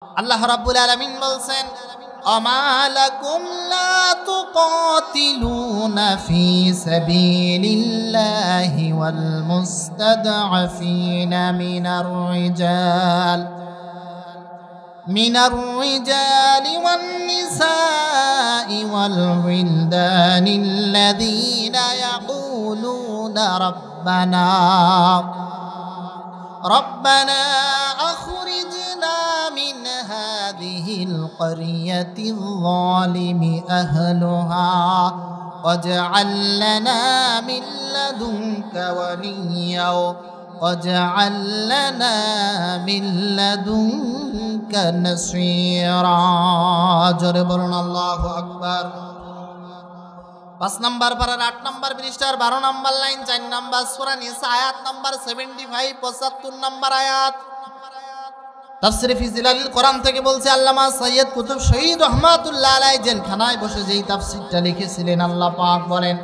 আল্লাহ রাব্বুল আলামিন বলছেন, আমা লাকুম লা তুকাতিলুনা ফি সাবিলিল্লাহি ওয়াল মুস্তাদআফিনা মিনার রিজালি ওয়ান নিসাই ওয়াল উইলদানিল্লাযীনা ইয়াকুলুনা ربنا أخرجنا من هذه القرية الظالم أهلها واجعل لنا من لدنك وليا واجعل لنا من لدنك نصيرا جرب الله أكبر 5 নম্বর পারার 8 নম্বর পৃষ্ঠার 12 নম্বর লাইন 4 নম্বর সূরা নিসা আয়াত নম্বর 75 75 নম্বর আয়াত। তাফসীরে ফি জিলালিল কোরআন থেকে বলছে আল্লামা সৈয়দ কুতুব শহীদ রহমাতুল্লাহ আলাইহি জেলখানায় বসে যেই তাফসীরটা লিখেছিলেন, আল্লাহ পাক বলেন,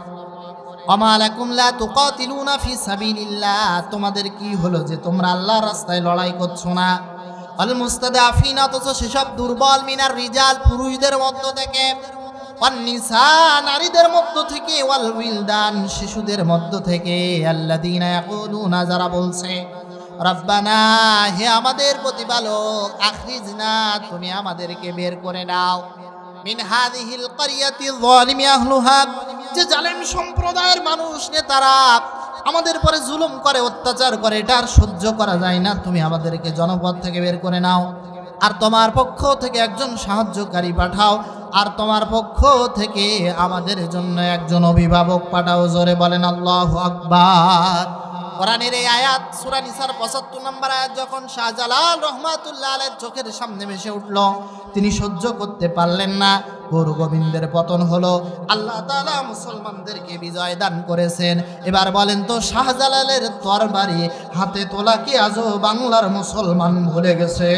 ওয়ামা লাকুম লা তুকাতিলুনা ফি সাবিলিল্লাহ, তোমাদের কি হলো যে তোমরা আল্লাহর রাস্তায় লড়াই করছো না। আল মুস্তাদাফিনা, অথচ সেসব দুর্বল, মিনার রিজাল, পুরুষদের মধ্য থেকে, ওয়ান্নিসা, নারীদের মধ্য থেকে, ওয়াল উইলদান, শিশুদের মধ্য থেকে, আল্লাযীনা ইয়াকুলুনা, যারা বলছে, রব্বানা, হে আমাদের প্রতিপালক, আখরিজনা, তুমি আমাদেরকে বের করে দাও, মিন হাযিহিল ক্বরিয়াতি যালিমি আহলুহা, যে জালেম সম্প্রদায়ের মানুষ নেতারা আমাদের পরে জুলুম করে, অত্যাচার করে, এটা আর সহ্য করা যায় না, তুমি আমাদেরকে জনপদ থেকে বের করে নাও, আর তোমার পক্ষ থেকে একজন সাহায্যকারী পাঠাও, আর তোমার পক্ষ থেকে আমাদের জন্য একজন অভিভাবক পাঠাও। জোরে বলেন আল্লাহু আকবার। কোরআনের এই আয়াত সূরা নিসার 75 নম্বর আয়াত যখন শাহজালাল রহমাতুল্লাহ আলাইহির চোখের সামনে ভেসে উঠল, তিনি সহ্য করতে পারলেন না, গুরু গোবিন্দের পতন হলো, আল্লাহ তাআলা মুসলমানদেরকে বিজয় দান করেছেন। এবার বলেন তো, শাহজালালের তরবারি হাতে তোলা কি আজও বাংলার মুসলমান ভুলে গেছে?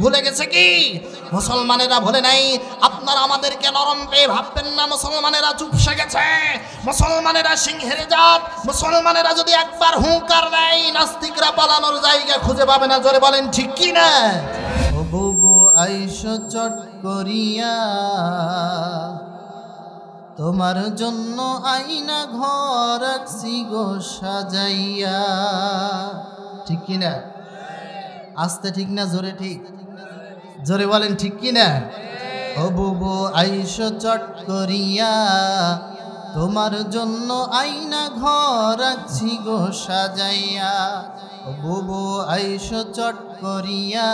ভুলে গেছে কি? মুসলমানেরা ভুলে নাই। আপনারা আমাদেরকে নরম পেয়ে ভাববেন না মুসলমানেরা চুপসে গেছে, মুসলমানেরা সিংহের জাত, মুসলমানেরা যদি একবার হুঙ্কার দেয় নাস্তিকরা পালানোর জায়গা খুঁজে পাবে না। জোরে বলেন ঠিক কি না? ও বুবু আইসো চট করিয়া, তোমার জন্য আইনা ঘর রাখছি গো সাজাইয়া। ঠিক কি না? আস্তে ঠিক না জোরে ঠিক? জোরে বলেন ঠিক কি না? ও বুবু আইসো চট করিয়া, তোমার জন্য আইনা ঘর রাখছি গো সাজাইয়া। ও বুবু আইসো চট করিয়া,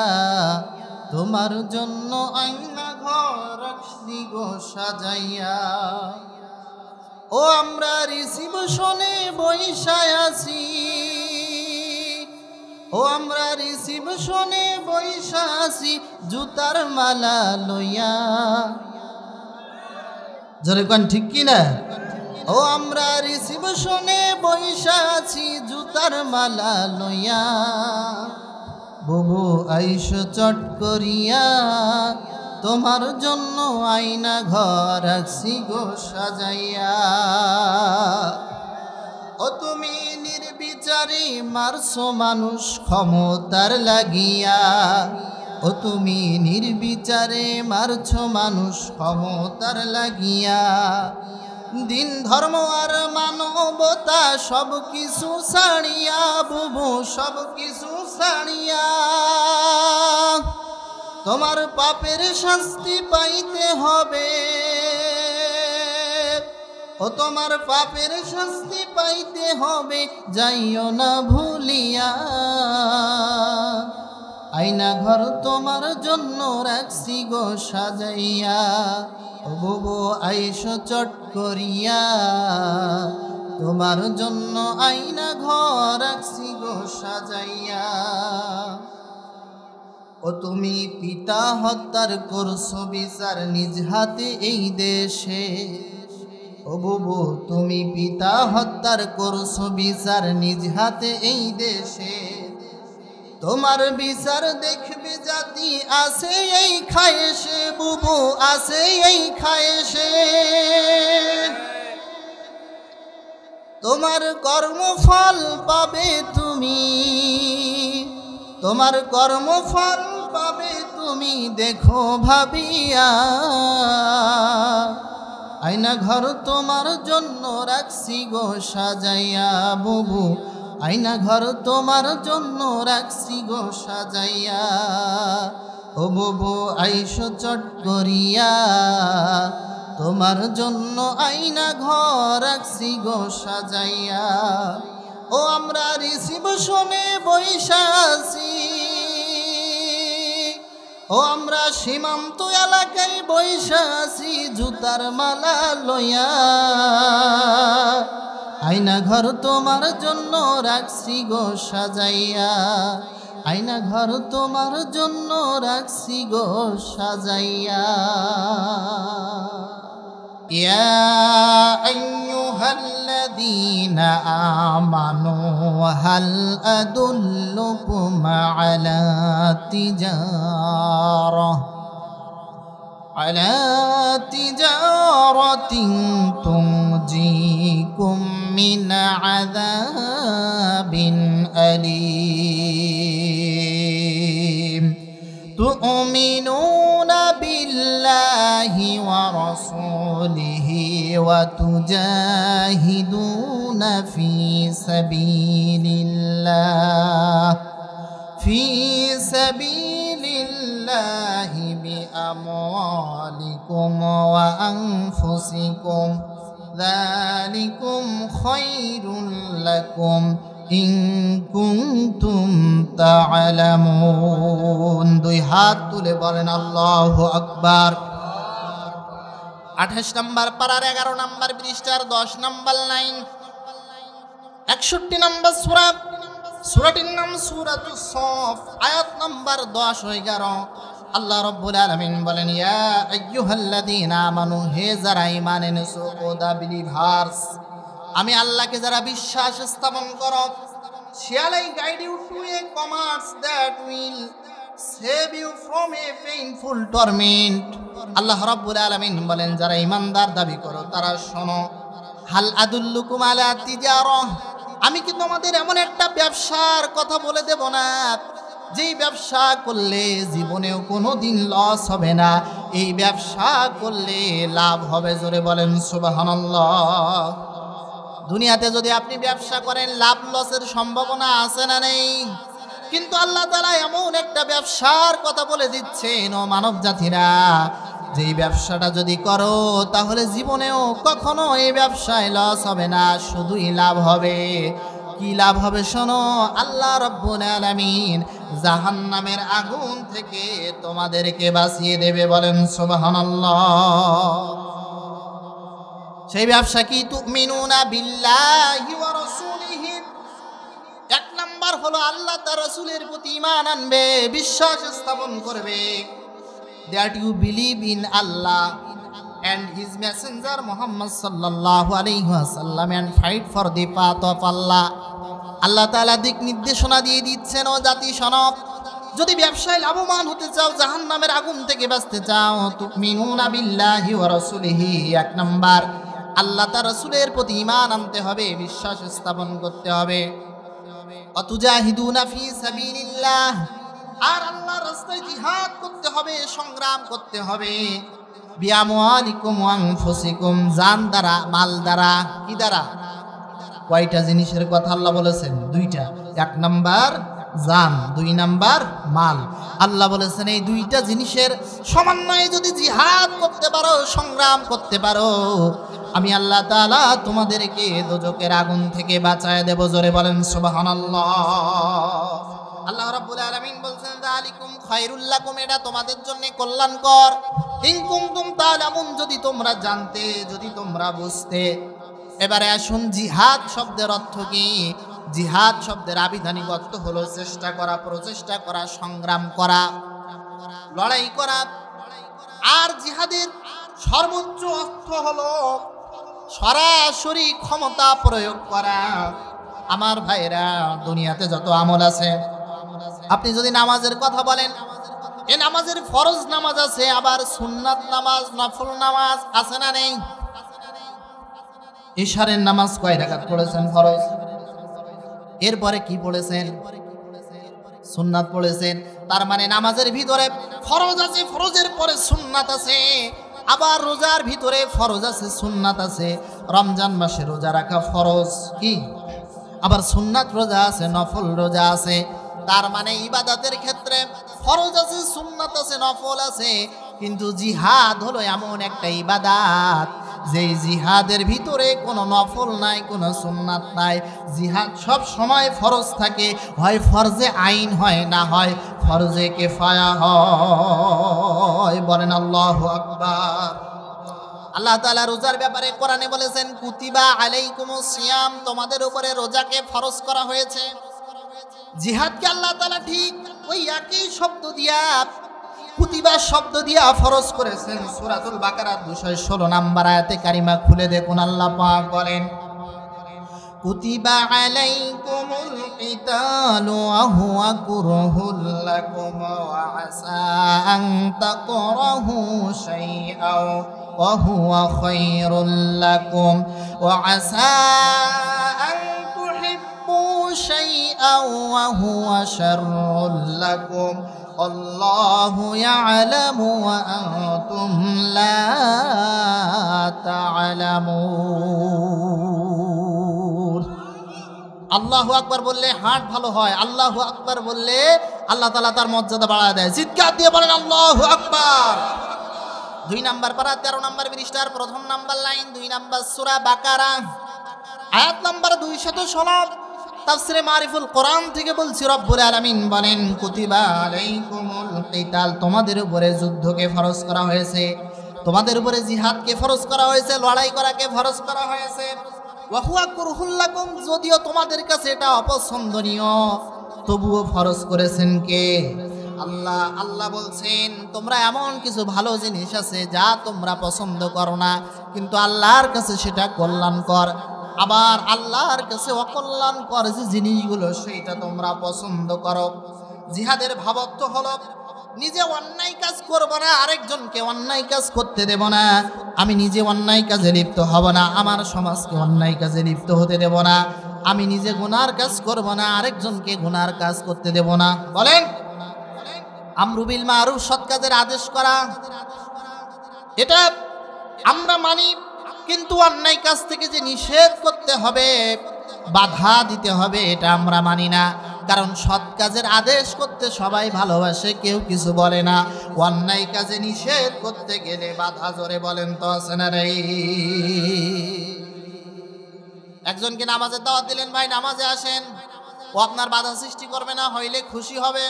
তোমার জন্য আইনা ঘর রাখছি গো সাজাইয়া। ও আমরা রিসিপশনে বইসায় আছি, ও আমরা রিসিপশনে বইসা আছি জুতার মালা লইয়া। জোরে কোন ঠিক কি না? ও আমরা রিসিপশনে বইসা আছি জুতার মালা লইয়া। বুবু আইসো চট করিয়া, তোমার জন্য আইনা ঘর রাখছি গো সাজাইয়া। ও তুমি নির্বিচারে মারছো মানুষ ক্ষমতার লাগিয়া, ও তুমি নির্বিচারে মারছো মানুষ ক্ষমতার লাগিয়া। দিন ধর্ম আর মানবতা সব কিছু ছাড়িয়া, বুবু সব কিছু ছাড়িয়া, তোমার পাপের শাস্তি পাইতে হবে। ও তোমার পাপের শাস্তি পাইতে হবে, যাইও না ভুলিয়া। আইনা ঘর তোমার জন্য রাখছি গো সাজাইয়া। ও বুবু আইসো চট করিয়া, তোমার জন্য আইনা ঘর রাখছি গো সাজাইয়া। ও তুমি পিতা হত্যার করছো বিচার নিজ হাতে এই দেশে। ও বুবু তুমি পিতা হত্যার করছো বিচার নিজ হাতে এই দেশে। তোমার বিচার দেখবে জাতি আছে এই খায়েশে, বুবু আছে এই খায়েশে। তোমার কর্মফল পাবে তুমি, তোমার কর্মফল পাবে তুমি দেখো ভাবিয়া। আয়না ঘর তোমার জন্য রাখছি গো সাজাইয়া বুবু, আয়না ঘর তোমার জন্য রাখছি গো সাজাইয়া। ও বুবু আইসো চট করিয়া, তোমার জন্য আয়না ঘর রাখছি গো সাজাইয়া। ও আমরা রিসিপশনে বইসা আছি, ও আমরা সীমান্ত এলাকায় বইসা আছি জুতার মালা লইয়া। আয়না ঘর তোমার জন্য রাখছি গো সাজাইয়া, আয়না ঘর তোমার জন্য রাখছি গো সাজাইয়া। ইয়া আইয়ুহাল্লাযীনা আমানু হাল আদুল্লুকুম আলা তিজারাতিন তুনজিকুম মিন আযাবিন আলীম। তু'মিনুনা বিল্লাহি ওয়া রাসূলিহি ওয়া তুজাহিদুনা ফি সাবিলিল্লাহি বিআমওয়ালিকুম ওয়া আনফুসিকুম, যালিকুম খায়রুল লাকুম ইন কুনতুম তা'লামুন। দুই হাত তুলে বলেন আল্লাহু আকবার। 28 নম্বর পারার 11 নম্বর পৃষ্ঠার 10 নম্বর লাইন, 61 নম্বর সূরা, সূরাটির নাম সূরাতুস সাফ, আয়াত নম্বর 10 ও 11। আল্লাহ রাব্বুল আলামিন বলেন, ইয়া আইয়ুহাল্লাযীনা আমানু, হে যারা ঈমান এনেছো, ও দা বিলিভার্স, আমি আল্লাহকে যারা বিশ্বাস স্থাপন করো, shall I guide you to a commerce that will save you from a painful torment। আল্লাহ রাব্বুল আলামিন বলেন, যারা ঈমানদার দাবি করো তারা শোনো, হাল আদুল্লুকুম আলা তিজারাহ, আমি কি তোমাদের এমন একটা ব্যবসার কথা বলে দেব না যেই ব্যবসা করলে জীবনেও কোনোদিন লস হবে না, এই ব্যবসা করলে লাভ হবে। জোরে বলেন সুবহানাল্লাহ। দুনিয়াতে যদি আপনি ব্যবসা করেন লাভ লসের সম্ভাবনা আছে না নেই? কিন্তু আল্লাহ তাআলা এমন একটা ব্যবসার কথা বলে দিচ্ছেন, ও মানব জাতিরা, যেই ব্যবসাটা যদি করো তাহলে জীবনেও কখনো এই ব্যবসায় লস হবে না, শুধুই লাভ হবে। কি লাভ হবে শোনো, আল্লাহ রাব্বুল আলামিন জাহান্নামের আগুন থেকে তোমাদেরকে বাঁচিয়ে দেবে। বলেন সুবহানাল্লাহ। সেই ব্যবসা কি? তুমিনুনা বিল্লাহি ওয়া রাসূলিহি, এক নাম্বার হলো আল্লাহ তার রাসূলের প্রতি ঈমান আনবে, বিশ্বাস স্থাপন করবে। that you believe in Allah and his messenger Muhammad sallallahu alaihi wasallam and fight for the path of Allah। আল্লাহ তাআলা দিক নির্দেশনা দিয়ে দিচ্ছেন, ও জাতি শোনো, যদি ব্যবসায় লাভবান হতে চাও, জাহান্নামের আগুন থেকে বাঁচতে চাও, তুমিনুনা বিল্লাহি ওয়া রাসূলিহি, এক নাম্বার আল্লাহ তার রাসূলের প্রতি ঈমান আনতে হবে, বিশ্বাস স্থাপন করতে হবে। অতুজাহিদুনা ফি সাবিলিল্লাহ, আর আল্লাহর রাস্তায় জিহাদ করতে হবে, সংগ্রাম করতে হবে। বিআমওয়ালিকুম ওয়া আনফুসিকুম, জান দ্বারা, মাল দ্বারা। কি দ্বারা? কয়টা জিনিসের কথা আল্লাহ বলেছেন? দুইটা। এক নাম্বার জান, দুই নাম্বার মাল। আল্লাহ বলেছেন এই দুইটা জিনিসের সমন্বয়ে যদি জিহাদ করতে পারো, সংগ্রাম করতে পারো, আমি আল্লাহ তাআলা তোমাদেরকে দোজখের আগুন থেকে বাঁচায় দেব। জোরে বলেন সুবহানাল্লাহ। আল্লাহ রাব্বুল আলামিন বলছেন, যালিকুম খায়রুল লাকুম, এটা তোমাদের জন্য কল্যাণকর। ইন কুনতুম তা'লামুন, যদি তোমরা জানতে, যদি তোমরা বুঝতে। এবারে আসুন, জিহাদ শব্দের অর্থ কি? জিহাদ শব্দের আবিধানিক অর্থ হলো চেষ্টা করা, প্রচেষ্টা করা, সংগ্রাম করা, লড়াই করা। আর জিহাদের সর্বোচ্চ অর্থ হলো সরাসরি ক্ষমতা প্রয়োগ করা। আমার ভাইরা, দুনিয়াতে যত আমল আছে, আপনি যদি নামাজের কথা বলেন, এই নামাজের ফরজ নামাজ আছে, আবার সুন্নাত নামাজ, নফল নামাজ আছে না নেই? ইশারের নামাজ কয় রাকাত পড়েছেন ফরজ? এরপরে কি পড়েছেন? সুন্নাত পড়েছেন। তার মানে নামাজের ভিতরে ফরজ আছে, ফরজের পরে সুন্নাত আছে, আবার রোজার ভিতরে ফরজ আছে, সুন্নাত আছে। রমজান মাসে রোজা রাখা ফরজ, কি আবার সুন্নাত রোজা আছে, নফল রোজা আছে। তার মানে ইবাদতের ক্ষেত্রে ফরজ আছে, সুন্নাত আছে, নফল আছে। কিন্তু জিহাদ হলো এমন একটা ইবাদাত যেই জিহাদের ভিতরে কোনো নফল নাই, কোনো সুন্নাত নাই। জিহাদ সব সময় ফরজ থাকে, হয় ফরজে আইন হয়, না হয় ফরজে কিফায়া হয়। বলেন আল্লাহু আকবার। আল্লাহ তাআলা রোজার ব্যাপারে কোরআনে বলেছেন, কুতিবা আলাইকুমুস সিয়াম, তোমাদের উপরে রোজাকে ফরজ করা হয়েছে। জিহাদকে আল্লাহ তাআলা ঠিক ওই একই শব্দ দিয়া, কুতিবা শব্দ দিয়া ফরজ করেছেন। সূরাতুল বাকারার 216 নম্বর আয়াতে কারিমা খুলে দেখুন, আল্লাহ পাক বলেন, কুতিবা আলাইকুমুল কিতালু ওয়া হুয়া কুরহুল লাকুম ওয়া আসা আন তাকরাহু শাইআন ওয়া হুয়া খায়রুল লাকুম ওয়া আসা আন তুহিব্বু শাইআন ওয়া হুয়া শাররুল লাকুম আল্লাহু ইয়ালামু ওয়া আনতুম লা তা'লামুন। আল্লাহু আকবার বললে হাট ভালো হয়, আল্লাহু আকবার বললে আল্লাহ তাআলা তার মর্যাদা বাড়ায় দেয়। চিৎকার দিয়ে বলেন আল্লাহু আকবার। 2 নাম্বার পারা 13 নাম্বার পৃষ্ঠার প্রথম নাম্বার লাইন, 2 নাম্বার সূরা বাকারা, আয়াত নাম্বার 216, তাফসিরে মারিফুল কোরআন থেকে বলছি, রব্বুল আলামিন বলেন, কুতিবা আলাইকুমুল কিতাল, তোমাদের উপরে যুদ্ধকে ফরজ করা হয়েছে, তোমাদের উপরে জিহাদকে ফরজ করা হয়েছে, লড়াই করাকে ফরজ করা হয়েছে। ওয়া হুয়া কুরহুল লাকুম, যদিও তোমাদের কাছে এটা অপছন্দনীয়, তবুও ফরজ করেছেন কে? আল্লাহ। আল্লাহ বলছেন, তোমরা এমন কিছু ভালো জিনিস আছে যা তোমরা পছন্দ করো না, কিন্তু আল্লাহর কাছে সেটা কল্যাণকর। আবার আল্লাহর কাছে অকল্যাণকর যে জিনিসগুলো সেইটা তোমরা পছন্দ করো। জিহাদের ভাবার্থ হলো, নিজে অন্যায় কাজ করব না, আরেকজনকে অন্যায় কাজ করতে দেব না। আমি নিজে অন্যায় কাজে লিপ্ত হব না, আমার সমাজকে অন্যায় কাজে লিপ্ত হতে দেব না। আমি নিজে গুনার কাজ করব না, আরেকজনকে গুনার কাজ করতে দেব না। বলেন, আমরু বিল মারুফ, সৎ কাজের আদেশ করা, এটা আমরা মানি, কিন্তু অন্যায় কাজ থেকে যে নিষেধ করতে হবে, বাধা দিতে হবে, এটা আমরা মানি না। কারণ সৎ কাজের আদেশ করতে সবাই ভালোবাসে, কেউ কিছু বলে না। অন্যায় কাজে নিষেধ করতে গেলে বাধা, জোরে বলেন তো আছে না রে? একজনকে নামাজের দাওয়াত দিলেন, ভাই নামাজে আসেন, ও আপনার বাধা সৃষ্টি করবে না, হইলে খুশি হবে,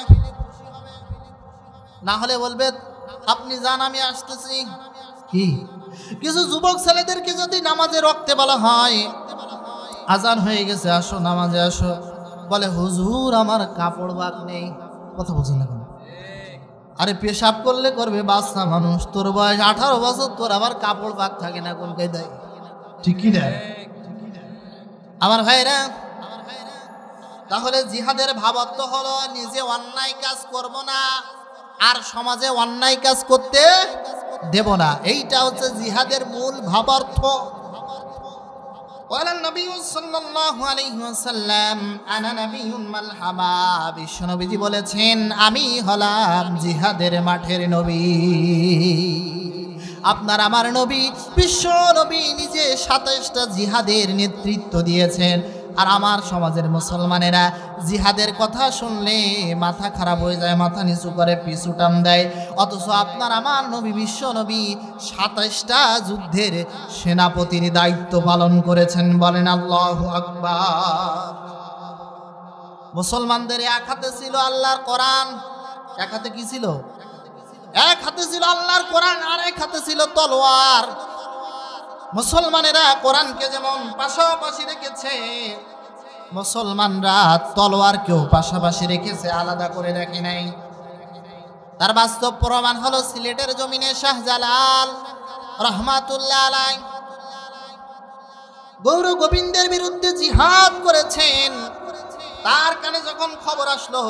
না হলে বলবে আপনি যান আমি আসতেছি। কি কিছু যুবক ছেলেদেরকে যদি নামাজে রক্তে বলা হয়, আজান হয়ে গেছে আসো নামাজে আসো, বলে হুজুর আমার কাপড় বাগ নেই। কথা বলছেন না কেন? আরে পেশাব করলে করবে বাচ্চা মানুষ, তোর বয়স 18 বছর, তোর আবার কাপড় বাগ থাকে না কোন কে দেয়? ঠিক কি দেয় আমার ভাইরা? তাহলে জিহাদের ভাবার্থ হলো, নিজে অন্যায় কাজ করব না, আর সমাজে অন্যায় কাজ করতে দেব না। এইটা হচ্ছে জিহাদের মূল ভাবার্থ। ওয়ালান নবী সাল্লাল্লাহু আলাইহি ওয়াসাল্লাম, আনা নাবিয়ুন মালহামা, বিশ্বনবীজি বলেছেন, আমি হলাম জিহাদের মাঠের নবী। আপনার আমার নবী বিশ্ব নবী নিজে 27টা জিহাদের নেতৃত্ব দিয়েছেন। আর আমার সমাজের মুসলমানেরা জিহাদের কথা শুনলে মাথা খারাপ হয়ে যায়, মাথা নিচু করে পিছু টান দেয়। অথচ আপনার আমার নবী বিশ্ব নবী 27টা যুদ্ধের সেনাপতির দায়িত্ব পালন করেছেন। বলেন আল্লাহু আকবার। মুসলমানদের এক হাতে ছিল আল্লাহর কোরআন, এক হাতে কি ছিল? এক হাতে ছিল আল্লাহর কোরআন, আর এক হাতে ছিল তলোয়ার। মুসলমানেরা কোরআনকে যেমন পাশাপাশি রেখেছে, মুসলমানরা তলোয়ারকেও পাশাপাশি রেখেছে, আলাদা করে রাখে নাই। তার বাস্তব প্রমাণ হলো সিলেটের জমিনে শাহজালাল রহমাতুল্লাহ আলাইহি গৌর গোবিন্দের বিরুদ্ধে জিহাদ করেছেন। তার কানে যখন খবর আসলো,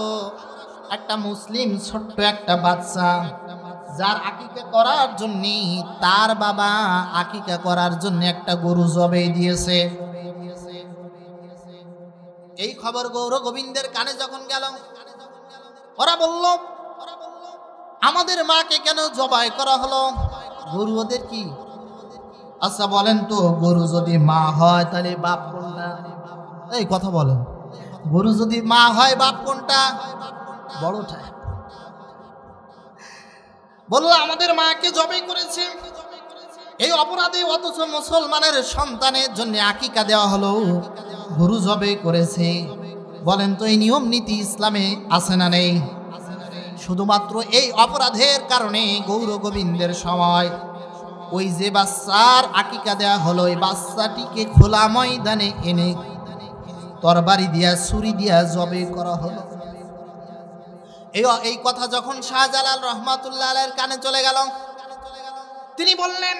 একটা মুসলিম ছোট্ট একটা বাচ্চা, যার আকিকা করার জন্য তার বাবা আকিকা করার জন্য একটা গরু জবাই দিয়েছে, এই খবর গৌর গোবিন্দের কানে যখন গেল, ওরা বলল, আমাদের মাকে কেন জবাই করা হলো? গরু ওদের কি? আচ্ছা বলেন তো, গরু যদি মা হয় তাহলে বাপ কোনটা? এই কথা বলেন, গরু যদি মা হয় বাপ কোনটা? বড়টা। বললো আমাদের মাকে জবাই করেছে, এই অপরাধে অথচ মুসলমানের সন্তানের জন্য আকিকা দেওয়া হলো, গরু জবাই করেছে। বলেন তো এই নিয়ম নীতি ইসলামে আছে না নেই? শুধুমাত্র এই অপরাধের কারণে গৌর গোবিন্দের সময় ওই যে বাচ্চার আকিকা দেওয়া হলো, ওই বাচ্চাটিকে খোলা ময়দানে এনে তরবারি দিয়া ছুরি দিয়া জবাই করা হলো। এই কথা যখন শাহজালাল রহমাতুল্লাহ আলাইহির কানে চলে গেল, তিনি বললেন,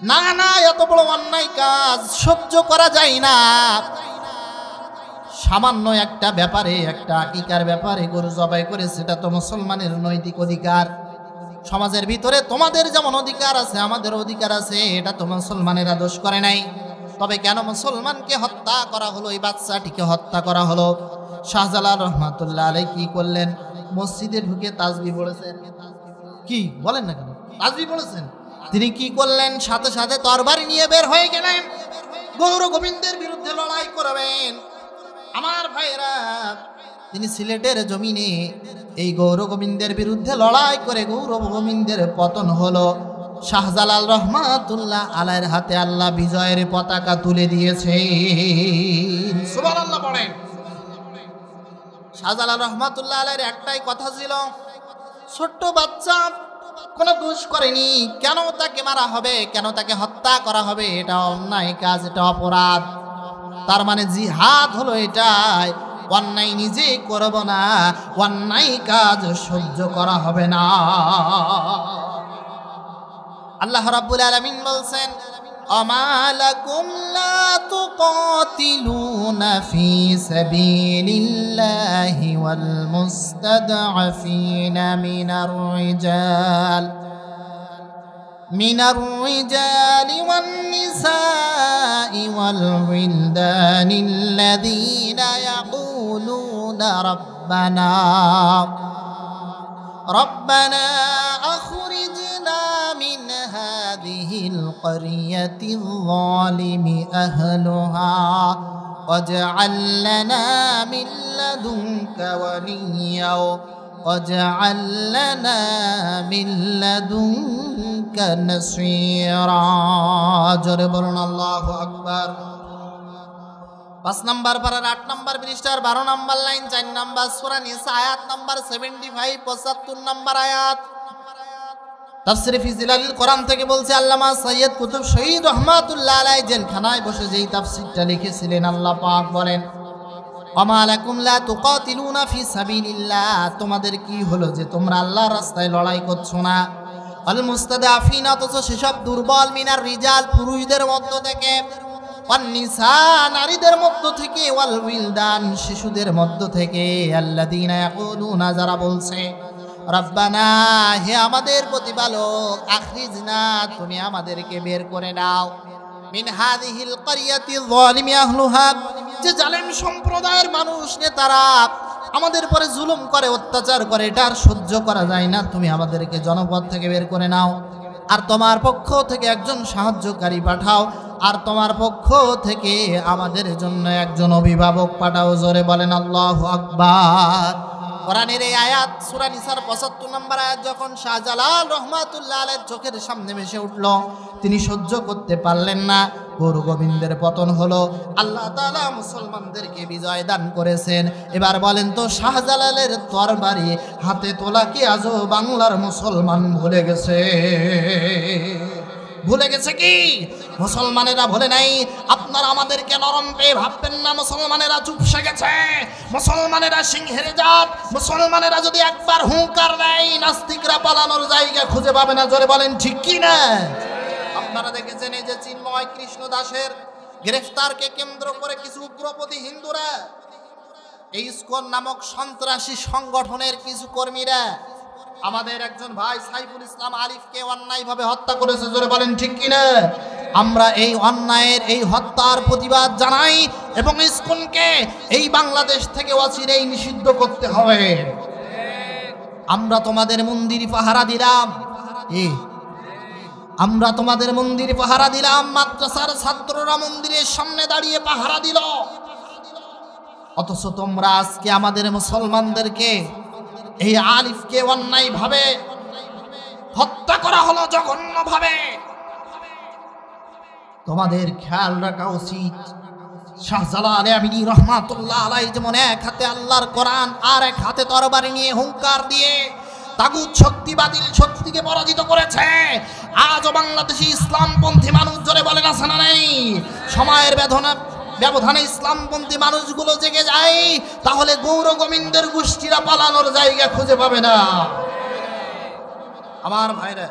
না না, এত বড় অন্যায় কাজ সহ্য করা যায় না। সামান্য একটা ব্যাপারে, একটা আকিকার ব্যাপারে গরু জবাই করে, সেটা তো মুসলমানের নৈতিক অধিকার। সমাজের ভিতরে তোমাদের যেমন অধিকার আছে, আমাদের অধিকার আছে, এটা তো মুসলমানেরা দোষ করে নাই। তবে কেন মুসলমানকে হত্যা করা হলো, এই বাচ্চাটিকে হত্যা করা হলো? শাহজালাল রহমাতুল্লাহ আলাইহি কি করলেন? মসজিদে ঢুকে তাসবিহ পড়েছেন। কি বলেন না কেন? তাসবিহ পড়েছেন। তিনি কি করলেন? সাথে সাথে তরবারি নিয়ে বের হয়ে গেলেন, গৌর গোবিন্দের বিরুদ্ধে লড়াই করবেন। আমার ভাইরা, তিনি সিলেটের জমিনে এই গৌর গোবিন্দের বিরুদ্ধে লড়াই করে গৌর গোবিন্দের পতন হলো। শাহজালাল রহমাতুল্লাহ আলাইহির হাতে আল্লাহ বিজয়ের পতাকা তুলে দিয়েছে। সুবহানাল্লাহ পড়েন। শাহজালাল রহমাতুল্লাহ আলাইহির একটাই কথা ছিল, ছোট্ট বাচ্চা কোনো দোষ করেনি, কেন তাকে মারা হবে, কেন তাকে হত্যা করা হবে? এটা অন্যায় কাজ, এটা অপরাধ। তার মানে জিহাদ হলো এটাই, অন্যায় নিজে করব না, অন্যায় কাজ সহ্য করা হবে না। আল্লাহ রাব্বুল আলামিন বলছেন, আমা লাকুম লা তুকাতিলুনা ফি সাবিলিল্লাহি ওয়াল মুস্তাদআফিনা من الرجال والنساء والولدان الذين يقولون ربنا أخرجنا من هذه القرية الظالم أهلها واجعل لنا من لدنك وليا واجعل لنا من لدنك نصيرا। জোরে বলুন আল্লাহু আকবার। 5 নম্বর পারার 8 নম্বর পৃষ্ঠার 12 নম্বর লাইন, 4 নম্বর সূরা নিসা আয়াত নম্বর 75, 75 নম্বর আয়াত। তাফসীরে ফি জিলালিল কোরআন থেকে বলছে আল্লামা সৈয়দ কুতুব শহীদ রহমাতুল্লাহ আলাইহি জেলখানায় বসে যেই তাফসীরটা লিখেছিলেন, আল্লাহ পাক বলেন, আমা লাকুম লা তুকাতিলুনা ফি সাবিলিল্লাহ, তোমাদের কি হলো যে তোমরা আল্লাহর রাস্তায় লড়াই করছো না? আল মুস্তাদাফিনা, অথচ সেসব দুর্বল, মিনার রিজাল, পুরুষদের মধ্য থেকে, ওয়ান নিসা, নারীদের মধ্য থেকে, ওয়াল উইলদান, শিশুদের মধ্য থেকে, আল্লাযীনা ইয়াকুলুনা, যারা বলছে, রব্বানা, হে আমাদের প্রতিপালক, আখরিজনা, তুমি আমাদেরকে বের করে দাও, মিন হাযিহিল ক্বরিয়াতি যালিমি আহলুহা, যে জালেম সম্প্রদায়ের মানুষ নেতারা আমাদের পরে জুলুম করে, অত্যাচার করে, এটা আর সহ্য করা যায় না, তুমি আমাদেরকে জনপদ থেকে বের করে নাও, আর তোমার পক্ষ থেকে একজন সাহায্যকারী পাঠাও, আর তোমার পক্ষ থেকে আমাদের জন্য একজন অভিভাবক পাঠাও। জোরে বলেন আল্লাহু আকবার। কোরআনের এই আয়াত সূরা নিসার 75 নম্বর আয়াত যখন শাহজালাল রহমাতুল্লাহ আলাইহির চোখের সামনে ভেসে উঠল, তিনি সহ্য করতে পারলেন না, গৌর গোবিন্দের পতন হলো, আল্লাহ তাআলা মুসলমানদেরকে বিজয় দান করেছেন। এবার বলেন তো, শাহজালালের তরবারি হাতে তোলা কি আজও বাংলার মুসলমান ভুলে গেছে? ভুলে গেছে কি? মুসলমানেরা ভুলে নাই। আপনারা আমাদেরকে নরম পেয়ে ভাববেন না মুসলমানেরা চুপসে গেছে, মুসলমানেরা সিংহের জাত। মুসলমানেরা যদি একবার হুঙ্কার দেয়, নাস্তিকরা পালানোর জায়গা খুঁজে পাবে না। জোরে বলেন ঠিক কি না? আপনারা দেখেছেন এই যে চিন্ময় কৃষ্ণ দাসের গ্রেফতারকে কেন্দ্র করে কিছু উগ্রপন্থী হিন্দুরা, এই ইসকন নামক সন্ত্রাসী সংগঠনের কিছু কর্মীরা আমাদের একজন ভাই সাইফুল ইসলাম আলিফকে অন্যায়ভাবে হত্যা করেছে। জোরে বলেন ঠিক কিনা? আমরা এই অন্যায়ের, এই হত্যার প্রতিবাদ জানাই এবং ইসকনকে এই বাংলাদেশ থেকে অচিরেই নিষিদ্ধ করতে হবে। আমরা তোমাদের মন্দির পাহারা দিলাম, আমরা তোমাদের মন্দির পাহারা দিলাম, মাদ্রাসার ছাত্ররা মন্দিরের সামনে দাঁড়িয়ে পাহারা দিল, অথচ তোমরা আজকে আমাদের মুসলমানদেরকে এই আলিফকে অন্যায়ভাবে হত্যা করা হলো, জঘন্যভাবে। তোমাদের খেয়াল রাখা উচিত। শাহজালাল আমিনী রহমাতুল্লাহ আলাইহি যেমন এক হাতে আল্লাহর কোরআন আর এক হাতে তরবারি নিয়ে হুঙ্কার দিয়ে তাগুত শক্তি বাতিল শক্তিকে পরাজিত করেছে, আজও বাংলাদেশি ইসলামপন্থী মানুষ জোরে বলেন আছে না নেই? সময়ের ব্যবধানে ইসলামপন্থী মানুষগুলো জেগে যায়, তাহলে গৌর গোবিন্দের গোষ্ঠীরা পালানোর জায়গা খুঁজে পাবে না। আমার ভাইরা,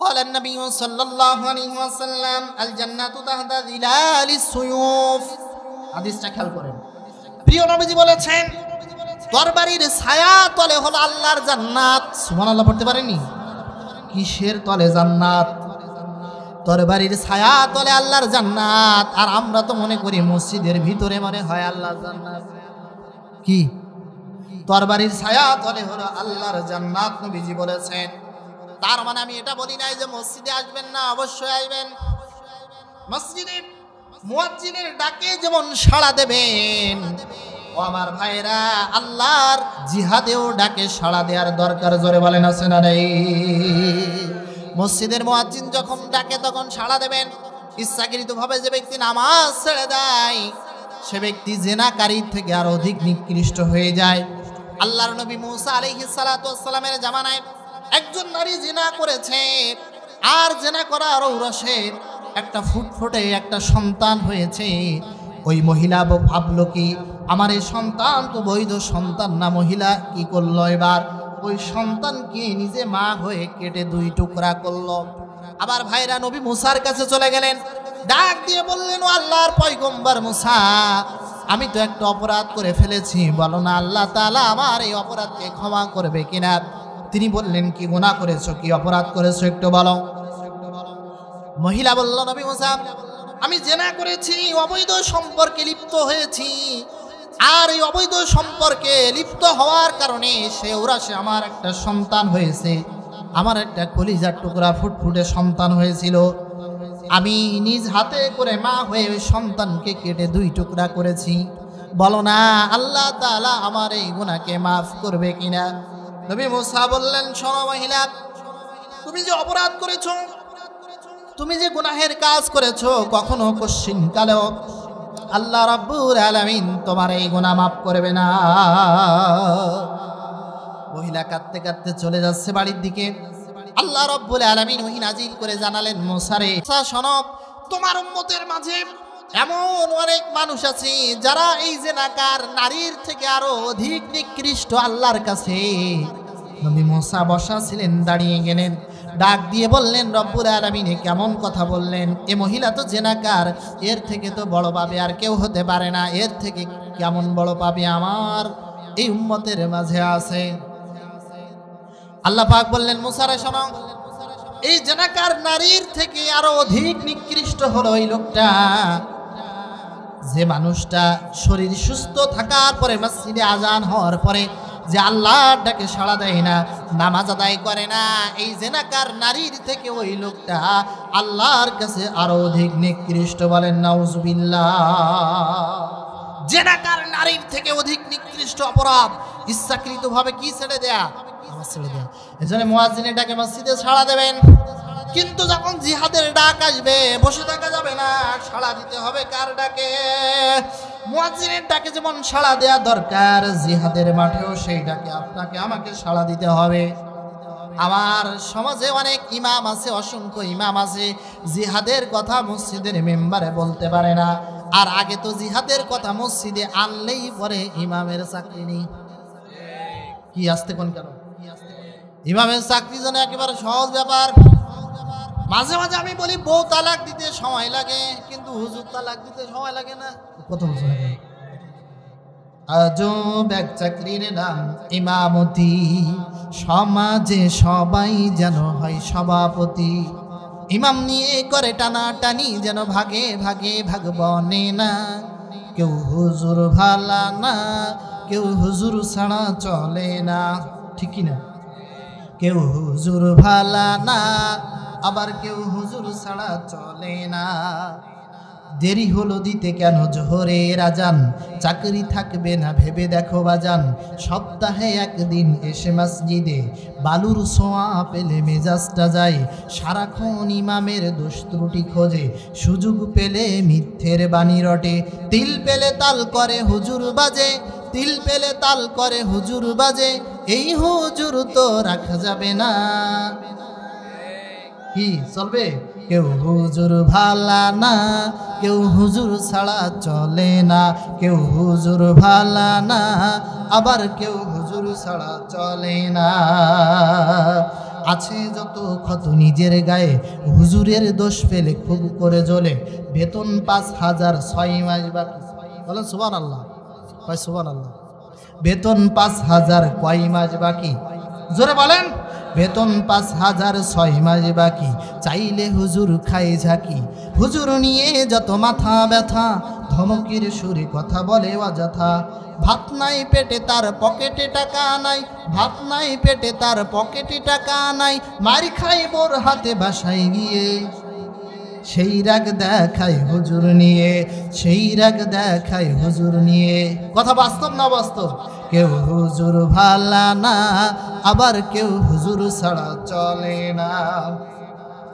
قال النبي صلى الله عليه وسلم الجنة تحت ظلال السيوف। হাদিসটা খেয়াল করেন, প্রিয় নবীজি বলেছেন তরবারির ছায়া তলে হলো আল্লাহর জান্নাত। সুবহানাল্লাহ পড়তে পারেননি? কিসের তলে? জান্নাত। তরবারির ছায়া তলে আল্লাহর জান্নাত। আর আমরা তো মনে করি মসজিদের ভিতরে মনে হয় আল্লাহর জান্নাত। কি? তরবারির ছায়া তলে হলো আল্লাহর জান্নাত, নবীজি বলেছেন। তার মানে আমি এটা বলি নাই যে মসজিদে আসবেন না, অবশ্যই আসবেন। মসজিদে মুয়াজ্জিনের ডাকে যেমন সাড়া দেবেন, ও আমার ভাইরা, আল্লাহর জিহাদেও ডাকে সাড়া দেওয়ার দরকার। জোরে বলেন আছে না নেই? মসজিদের মুয়াজ্জিন যখন ডাকে তখন সাড়া দেবেন। ইচ্ছাকৃতভাবে যে ব্যক্তি নামাজ ছেড়ে দেয় সে ব্যক্তি জিনাকারীর থেকে আর অধিক নিকৃষ্ট হয়ে যায়। আল্লাহর নবী মুসা আলাইহিস সালাতু ওয়াস সালামের জামানায় একজন নারী জিনা করেছে, আর জিনা করার ঔরসে একটা ফুটফুটে একটা সন্তান হয়েছে। ওই মহিলা ভাবলো কি, আমার এই সন্তান তো বৈধ সন্তান না। মহিলা কি করলো, এবার ওই সন্তানকে নিজে মা হয়ে কেটে দুই টুকরা করলো। আবার ভাইরা নবী মুসার কাছে চলে গেলেন, ডাক দিয়ে বললেন, ও আল্লাহর পয়গম্বর মুসা, আমি তো একটা অপরাধ করে ফেলেছি, বলো না আল্লাহ তাআলা আমার এই অপরাধকে ক্ষমা করবে কিনা। তিনি বললেন, কি গুনাহ করেছো, কি অপরাধ করেছো, একটু বলো। মহিলা বলল, নবী মুসা, আমি জিনা করেছি, অবৈধ সম্পর্কে লিপ্ত হয়েছি, আর এই অবৈধ সম্পর্কে লিপ্ত হওয়ার কারণে সে আমার একটা সন্তান হয়েছে, আমার একটা কলিজার টুকরা ফুটফুটে সন্তান হয়েছিল। আমি নিজ হাতে করে মা হয়ে ওই সন্তানকে কেটে দুই টুকরা করেছি, বলো না আল্লাহ তাআলা আমার এই গুনাহকে মাফ করবে কিনা। নবী মুসা বললেন, শোনো মহিলা, তুমি যে অপরাধ করেছো, তুমি যে গুনাহের কাজ করেছো, কখনো কশ্চিনকালেও আল্লাহ রাব্বুল আলামিন তোমার এই গুনাহ মাফ করবে না। মহিলা কাঁদতে কাঁদতে চলে যাচ্ছে বাড়ির দিকে। আল্লাহ রাব্বুল আলামিন ওহী নাজিল করে জানালেন, মুসারে, শোনো, তোমার উম্মতের মাঝে এমন অনেক মানুষ আছে যারা এই জিনাকার নারীর থেকে আরো অধিক নিকৃষ্ট আল্লাহর কাছে। নবী মুসা বসা ছিলেন, দাঁড়িয়ে গেলেন, ডাক দিয়ে বললেন, রব্বুল আলামিন কেমন কথা বললেন, এ মহিলা তো জিনাকার, এর থেকে তো বড় পাবে আর কেউ হতে পারে না, এর থেকে কেমন বড় পাবে আমার এই উম্মতের মাঝে আছে। আল্লাহ পাক বললেন, মুসারে শোনো, এই জিনাকার নারীর থেকে আরো অধিক নিকৃষ্ট হলো ওই লোকটা, যে মানুষটা শরীর সুস্থ থাকার পরে মসজিদে আজান হওয়ার পরে যে আল্লাহর ডাকে সাড়া দেয় না, নামাজ আদায় করে না। এই জিনাকার নারীর থেকে ওই লোকটা আল্লাহর কাছে আরো অধিক নিকৃষ্ট। বলেন নাউজুবিল্লাহ। জিনাকার নারীর থেকে অধিক নিকৃষ্ট অপরাধ ইচ্ছাকৃতভাবে কি ছেড়ে দেয়া, নামাজ ছেড়ে দেয়া। এজন্য মুয়াজ্জিনের ডাকে মসজিদে সাড়া দেবেন, কিন্তু যখন জিহাদের ডাক আসবে বসে থাকা যাবে না, সাড়া দিতে হবে কার ডাকে? মুয়াজ্জিনের ডাকে যেমন সাড়া দেয়া দরকার, জিহাদের মাঠেও সেই ডাকে আপনাকে আমাকে সাড়া দিতে হবে। আমার সমাজে অনেক ইমাম আছে, অসংখ্য ইমাম আছে, জিহাদের কথা মসজিদের মেম্বারে বলতে পারে না। আর আগে তো জিহাদের কথা মসজিদে আনলেই পরে ইমামের চাকরি নেই। কি আসতে কোন কেন? ইমামের চাকরি যেন একেবারে সহজ ব্যাপার। মাঝে মাঝে আমি বলি বউ তালাক দিতে সময় লাগে, কিন্তু হুজুর তালাক দিতে সময় লাগে না। কত বছর লাগে? আজব এক চাকরির নাম ইমামতি, সমাজে সবাই যেন হয় সভাপতি। ইমাম নিয়ে করে টানাটানি, যেন ভাগে ভাগে ভাগ বনে না। কেউ হুজুর ভালা না, কেউ হুজুর ছাড়া চলে না, ঠিক কি না? কেউ হুজুর ভালা না, আবার কেউ হুজুর ছাড়া চলে না। দেরি হলো দিতে কেন জোহরের আজান, চাকরি থাকবে না ভেবে দেখো বাজান। সপ্তাহে একদিন এসে মসজিদে বালুর ছোঁয়া পেলে মেজাজটা যায়। সারাক্ষণ ইমামের দোষ ত্রুটি খোঁজে, সুযোগ পেলে মিথ্যের বাণী রটে। তিল পেলে তাল করে হুজুর বাজে, তিল পেলে তাল করে হুজুর বাজে। এই হুজুর তো রাখা যাবে না, কি চলবে? কেউ হুজুর ভালা না, কেউ হুজুর ছাড়া চলে না। কেউ হুজুর ভালা না, আবার কেউ হুজুর ছাড়া চলে না। আছে যত ক্ষত নিজের গায়ে, হুজুরের দোষ পেলে খুব করে জ্বলে। বেতন 5,000 6 মাস বাকি, বলেন সুবহানাল্লাহ, কয় সুবহানাল্লাহ। বেতন 5,000 কয় মাস বাকি, জোরে বলেন। বেতন 5,000 6 মাস বাকি, চাইলে হুজুর খাই ঝাঁকি। হুজুর নিয়ে যত মাথা ব্যথা, ধমকির সুরে কথা বলে অযথা। ভাত নাই পেটে তার পকেটে টাকা নাই, ভাত নাই পেটে তার পকেটে টাকা নাই। মার খাই বোর হাতে বাসায় গিয়ে, সেই রাগ দেখায় হুজুর নিয়ে, সেই রাগ দেখায় হুজুর নিয়ে। কথা বাস্তব না বাস্তব? কেউ হুজুর ভালা না, আবার কেউ হুজুর ছাড়া চলে না।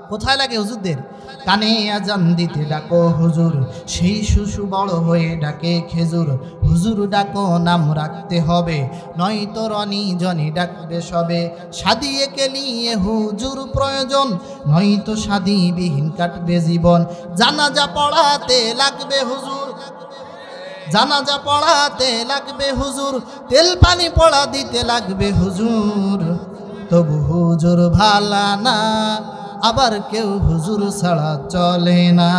কোথায় লাগে হুজুরদের? কানে আজান দিতে ডাকো হুজুর, সেই শিশু বড় হয়ে ডাকে খেজুর। হুজুর ডাকো নাম রাখতে হবে, নয়তো রনি জনি ডাকবে সবে। সাদিয়ে কেলিয়ে হুজুর প্রয়োজন, নয়তো সাদিবিহীন কাটবে জীবন। জানাজা পড়াতে লাগবে হুজুর, জানাজা পড়াতে লাগবে হুজুর। তেল পানি পড়া দিতে লাগবে হুজুর। তবু হুজুর ভালা না, আবার কেউ হুজুর ছাড়া চলে না।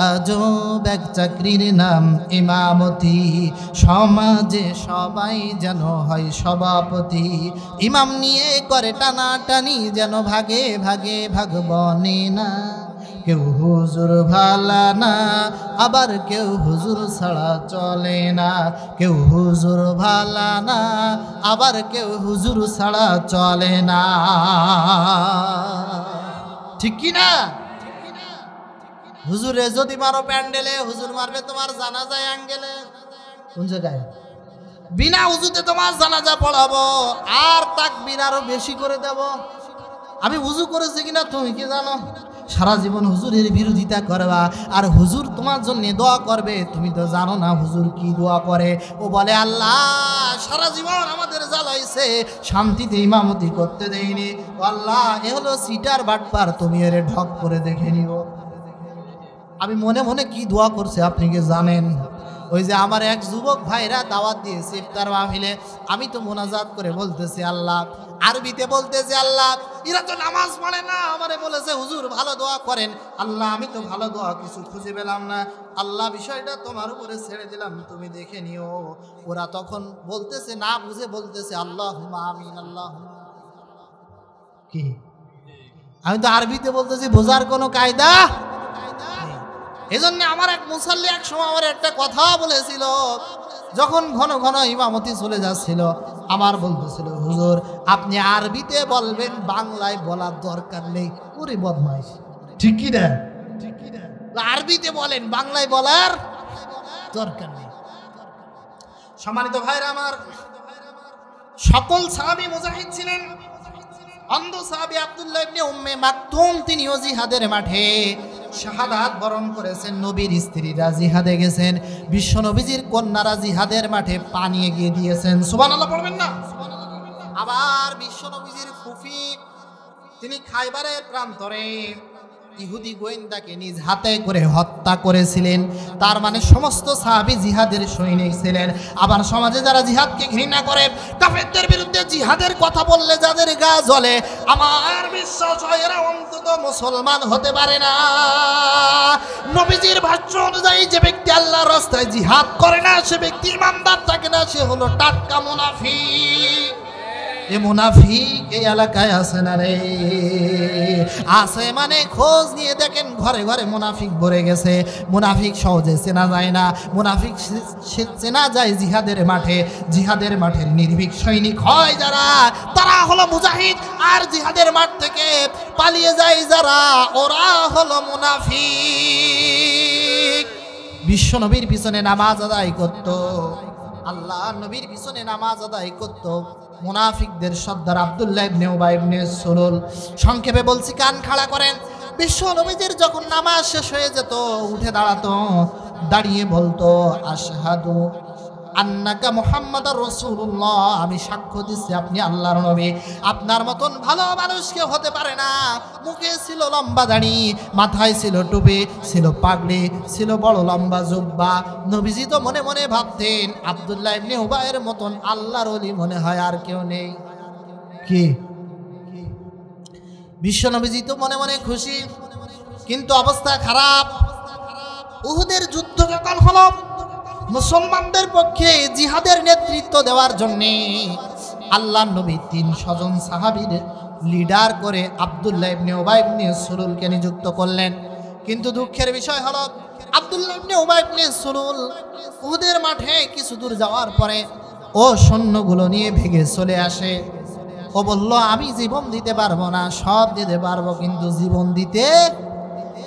আজব এক চাকরির নাম ইমামতি, সমাজে সবাই যেন হয় সভাপতি। ইমাম নিয়ে করে টানাটানি, যেন ভাগে ভাগে ভাগ বনে না। কেউ হুজুর ভালা না, আবার কেউ হুজুর ছাড়া চলে না। কেউ হুজুর ভালা না, আবার কেউ হুজুর ছাড়া চলে না, ঠিক কি না? হুজুরে যদি মারো প্যান্ডেলে, হুজুর মারবে তোমার জানাজায় অ্যাঙ্গেলে। কোন জায়গায়? বিনা উজুতে তোমার জানাজা পড়াবো, আর তাকবীর আরো বেশি করে দেব। আমি উজু করেছি কিনা তুমি কি জানো? সারা জীবন হুজুরের বিরোধিতা করবা, আর হুজুর তোমার জন্য দোয়া করবে, তুমি তো জানো না হুজুর কি দোয়া করে। ও বলে, আল্লাহ সারা জীবন আমাদের জ্বালাইছে, শান্তিতে ইমামতি করতে দেয়নি। ও আল্লাহ, এ হলো সিটার বাটপার, তুমি এর ঢক করে দেখে নিও। আমি মনে মনে কি দোয়া করছে আপনি কি জানেন? ওই যে আমার এক যুবক ভাইরা দাওয়াত দিয়েছে ইফতার মাহফিলে, আমি তো মোনাজাত করে বলতেছি আল্লাহ, আরবিতে বলতেছি আল্লাহ, এরা তো নামাজ পড়ে না, আমারে বলেছে হুজুর ভালো দোয়া করেন। আল্লাহ আমি তো ভালো দোয়া কিছু খুঁজে পেলাম না, আল্লাহ বিষয়টা তোমার উপরে ছেড়ে দিলাম, তুমি দেখে নিও। ওরা তখন বলতেছে, না বুঝে বলতেছে আল্লাহুম্মা আমিন। আল্লাহ কি? আমি তো আরবিতে বলতেছি, বোঝার কোনো কায়দা। এজন্য আমার এক মুসাল্লি এক সময় আমার একটা কথা বলেছিল, যখন ঘন ঘন ইমামতি চলে যাচ্ছিল, আমার বলতেছিল, হুজুর আপনি আরবিতে বলবেন, বাংলায় বলার দরকার নেই। ওরে বদমাইশ, ঠিক কি না? আরবিতে বলেন, বাংলায় বলার দরকার নেই। সম্মানিত ভাইরা আমার, সকল সাহাবী মুজাহিদ ছিলেন। অন্ধ সাহাবী আব্দুল্লাহ ইবনে উম্মে মাকতুম, তিনিও জিহাদের মাঠে শাহাদাত বরণ করেছেন। নবীর স্ত্রীরা জিহাদে গেছেন, বিশ্ব নবীজির কন্যারা জিহাদের মাঠে পানি এগিয়ে দিয়েছেন। সুবহানাল্লাহ পড়বেন না? আবার বিশ্ব নবীজির ফুফি, তিনি খাইবারের প্রান্তরে ইহুদি গোয়েন্দাকে নিজ হাতে করে হত্যা করেছিলেন। তার মানে সমস্ত সাহাবী জিহাদের সৈনিক ছিলেন। আবার সমাজে যারা জিহাদকে ঘৃণা করে, কাফেরদের বিরুদ্ধে জিহাদের কথা বললে যাদের গা জ্বলে, আমার বিশ্বাস হয় এরা অন্তত মুসলমান হতে পারে না। নবীজির ভাষ্য অনুযায়ী যে ব্যক্তি আল্লাহর রাস্তায় জিহাদ করে না, সে ব্যক্তি ইমানদার থাকে না, সে হলো টাটকা মুনাফিক। এ মুনাফিক এই এলাকায় আছে না রে? আছে মানে খোঁজ নিয়ে দেখেন, ঘরে ঘরে মুনাফিক ভরে গেছে। মুনাফিক সহজে চেনা যায় না, মুনাফিক চেনা যায় জিহাদের মাঠে। জিহাদের মাঠের নির্ভীক সৈনিক হয় যারা, তারা হলো মুজাহিদ। আর জিহাদের মাঠ থেকে পালিয়ে যায় যারা, ওরা হলো মুনাফিক। বিশ্ব নবীর পিছনে নামাজ আদায় করত, আল্লাহ নবীর পিছনে নামাজ আদায় করত মুনাফিকদের সর্দার আব্দুল্লাহ ইবনে উবাই ইবনে সুলুল। সংক্ষেপে বলছি, কান খাড়া করেন। বিশ্ব নবীদের যখন নামাজ শেষ হয়ে যেত, উঠে দাঁড়াতো, দাঁড়িয়ে বলতো, আশহাদু আন্নাকা মুহাম্মাদুর রাসূলুল্লাহ, আমি সাক্ষ্য দিচ্ছি আপনি আল্লাহর নবী। আপনার মতন ভালো মানুষ কেউ হতে পারে না। মুখে ছিল লম্বা দাড়ি, মাথায় ছিল টুপি, ছিল পাগড়ি, ছিল বড় লম্বা জুব্বা। নবীজি তো মনে মনে ভাবতেন, আব্দুল্লাহ ইবনে উবাইয়ের মতন আল্লাহর ওলি মনে হয় আর কেউ নেই। কি বিশ্ব নবীজি তো মনে মনে খুশি, কিন্তু অবস্থা খারাপ। উহুদের যুদ্ধ যখন হলো, মুসলমানদের পক্ষে জিহাদের নেতৃত্ব দেওয়ার জন্য আল্লাহর নবী 300 জন সাহাবীর লিডার করে আব্দুল্লাহ ইবনে উবাই ইবনে সুলুলকে নিযুক্ত করলেন। কিন্তু দুঃখের বিষয় হলো, আব্দুল্লাহ ইবনে উবাই ইবনে সুলুল উহুদের মাঠে কিছু দূর যাওয়ার পরে ও সৈন্যগুলো নিয়ে ভেগে চলে আসে। ও বলল, আমি জীবন দিতে পারবো না, সব দিতে পারবো কিন্তু জীবন দিতে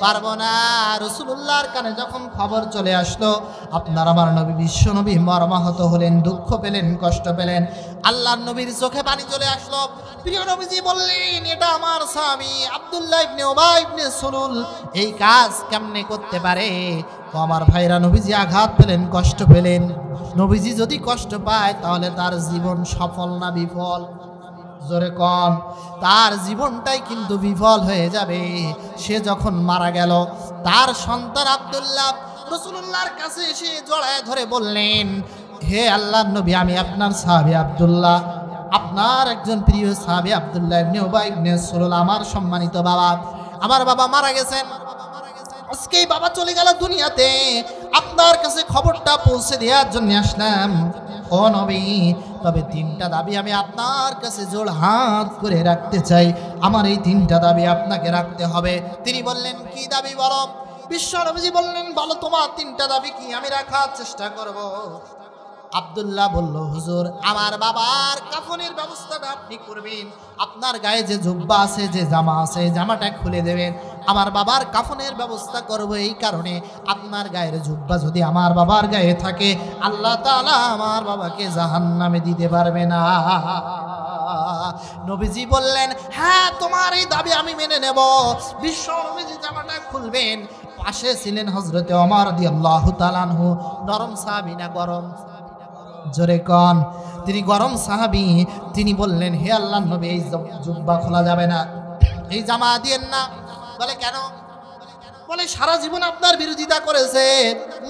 পারবো না। রাসূলুল্লাহর কানে যখন খবর চলে আসলো আপনার আমার নবী বিশ্ব নবী মর্মাহত হলেন, দুঃখ পেলেন, কষ্ট পেলেন। আল্লাহর নবীর চোখে পানি চলে আসলো। প্রিয় নবীজি বললেন, এটা আমার স্বামী আব্দুল্লাহ ইবনে উবাই ইবনে সুলুল, এই কাজ কেমনে করতে পারে? তো আমার ভাইরা, নবীজি আঘাত পেলেন, কষ্ট পেলেন। নবীজি যদি কষ্ট পায় তাহলে তার জীবন সফল না বিফল? জোরে কন, তার জীবনটাই কিন্তু বিফল হয়ে যাবে। সে যখন মারা গেল, তার সন্তান আব্দুল্লাহ রাসূলুল্লাহর কাছে এসে জড়ায় ধরে বললেন, হে আল্লাহর নবী, আমি আপনার সাহাবী আব্দুল্লাহ, আপনার একজন প্রিয় সাহাবী আব্দুল্লাহ ইবনে উবাই ইবনে সুলুল, আমার সম্মানিত বাবা। আমার বাবা মারা গেছেন, আজকেই বাবা চলে গেল দুনিয়াতে। আপনার কাছে খবরটা পৌঁছে দেওয়ার জন্য আসলাম। ও নবী, তবে 3টা দাবি আমি আপনার কাছে জোড় হাত করে রাখতে চাই। আমার এই 3টা দাবি আপনাকে রাখতে হবে। তিনি বললেন, কি দাবি বলো? বিশ্ব নবীজি বললেন, বলো তোমার 3টা দাবি কি, আমি রাখার চেষ্টা করব। আব্দুল্লাহ বলল, হুজুর, আমার বাবার কাফনের ব্যবস্থাটা আপনি করবেন। আপনার গায়ে যে জুব্বা আছে, যে জামা আছে, জামাটা খুলে দেবেন। আমার বাবার কাফনের ব্যবস্থা করব। এই কারণে আপনার গায়ের জুব্বা যদি আমার বাবার গায়ে থাকে, আল্লাহ তাআলা আমার বাবাকে জাহান্নামে দিতে পারবে না। নবীজি বললেন, হ্যাঁ, তোমার এই দাবি আমি মেনে নেব। বিশ্ব নবীজি জামাটা খুলবেন। পাশে ছিলেন হযরতে ওমর রাদিয়াল্লাহু তাআলা আনহু। নরম সাহাবী না গরম? জোরে কন, তিনি গরম সাহাবী। তিনি বললেন, হে আল্লাহর নবী, এই জুব্বা খোলা যাবে না, এই জামা দিয়েন না। বলে, কেন? বলে, সারা জীবন আপনার বিরোধিতা করেছে,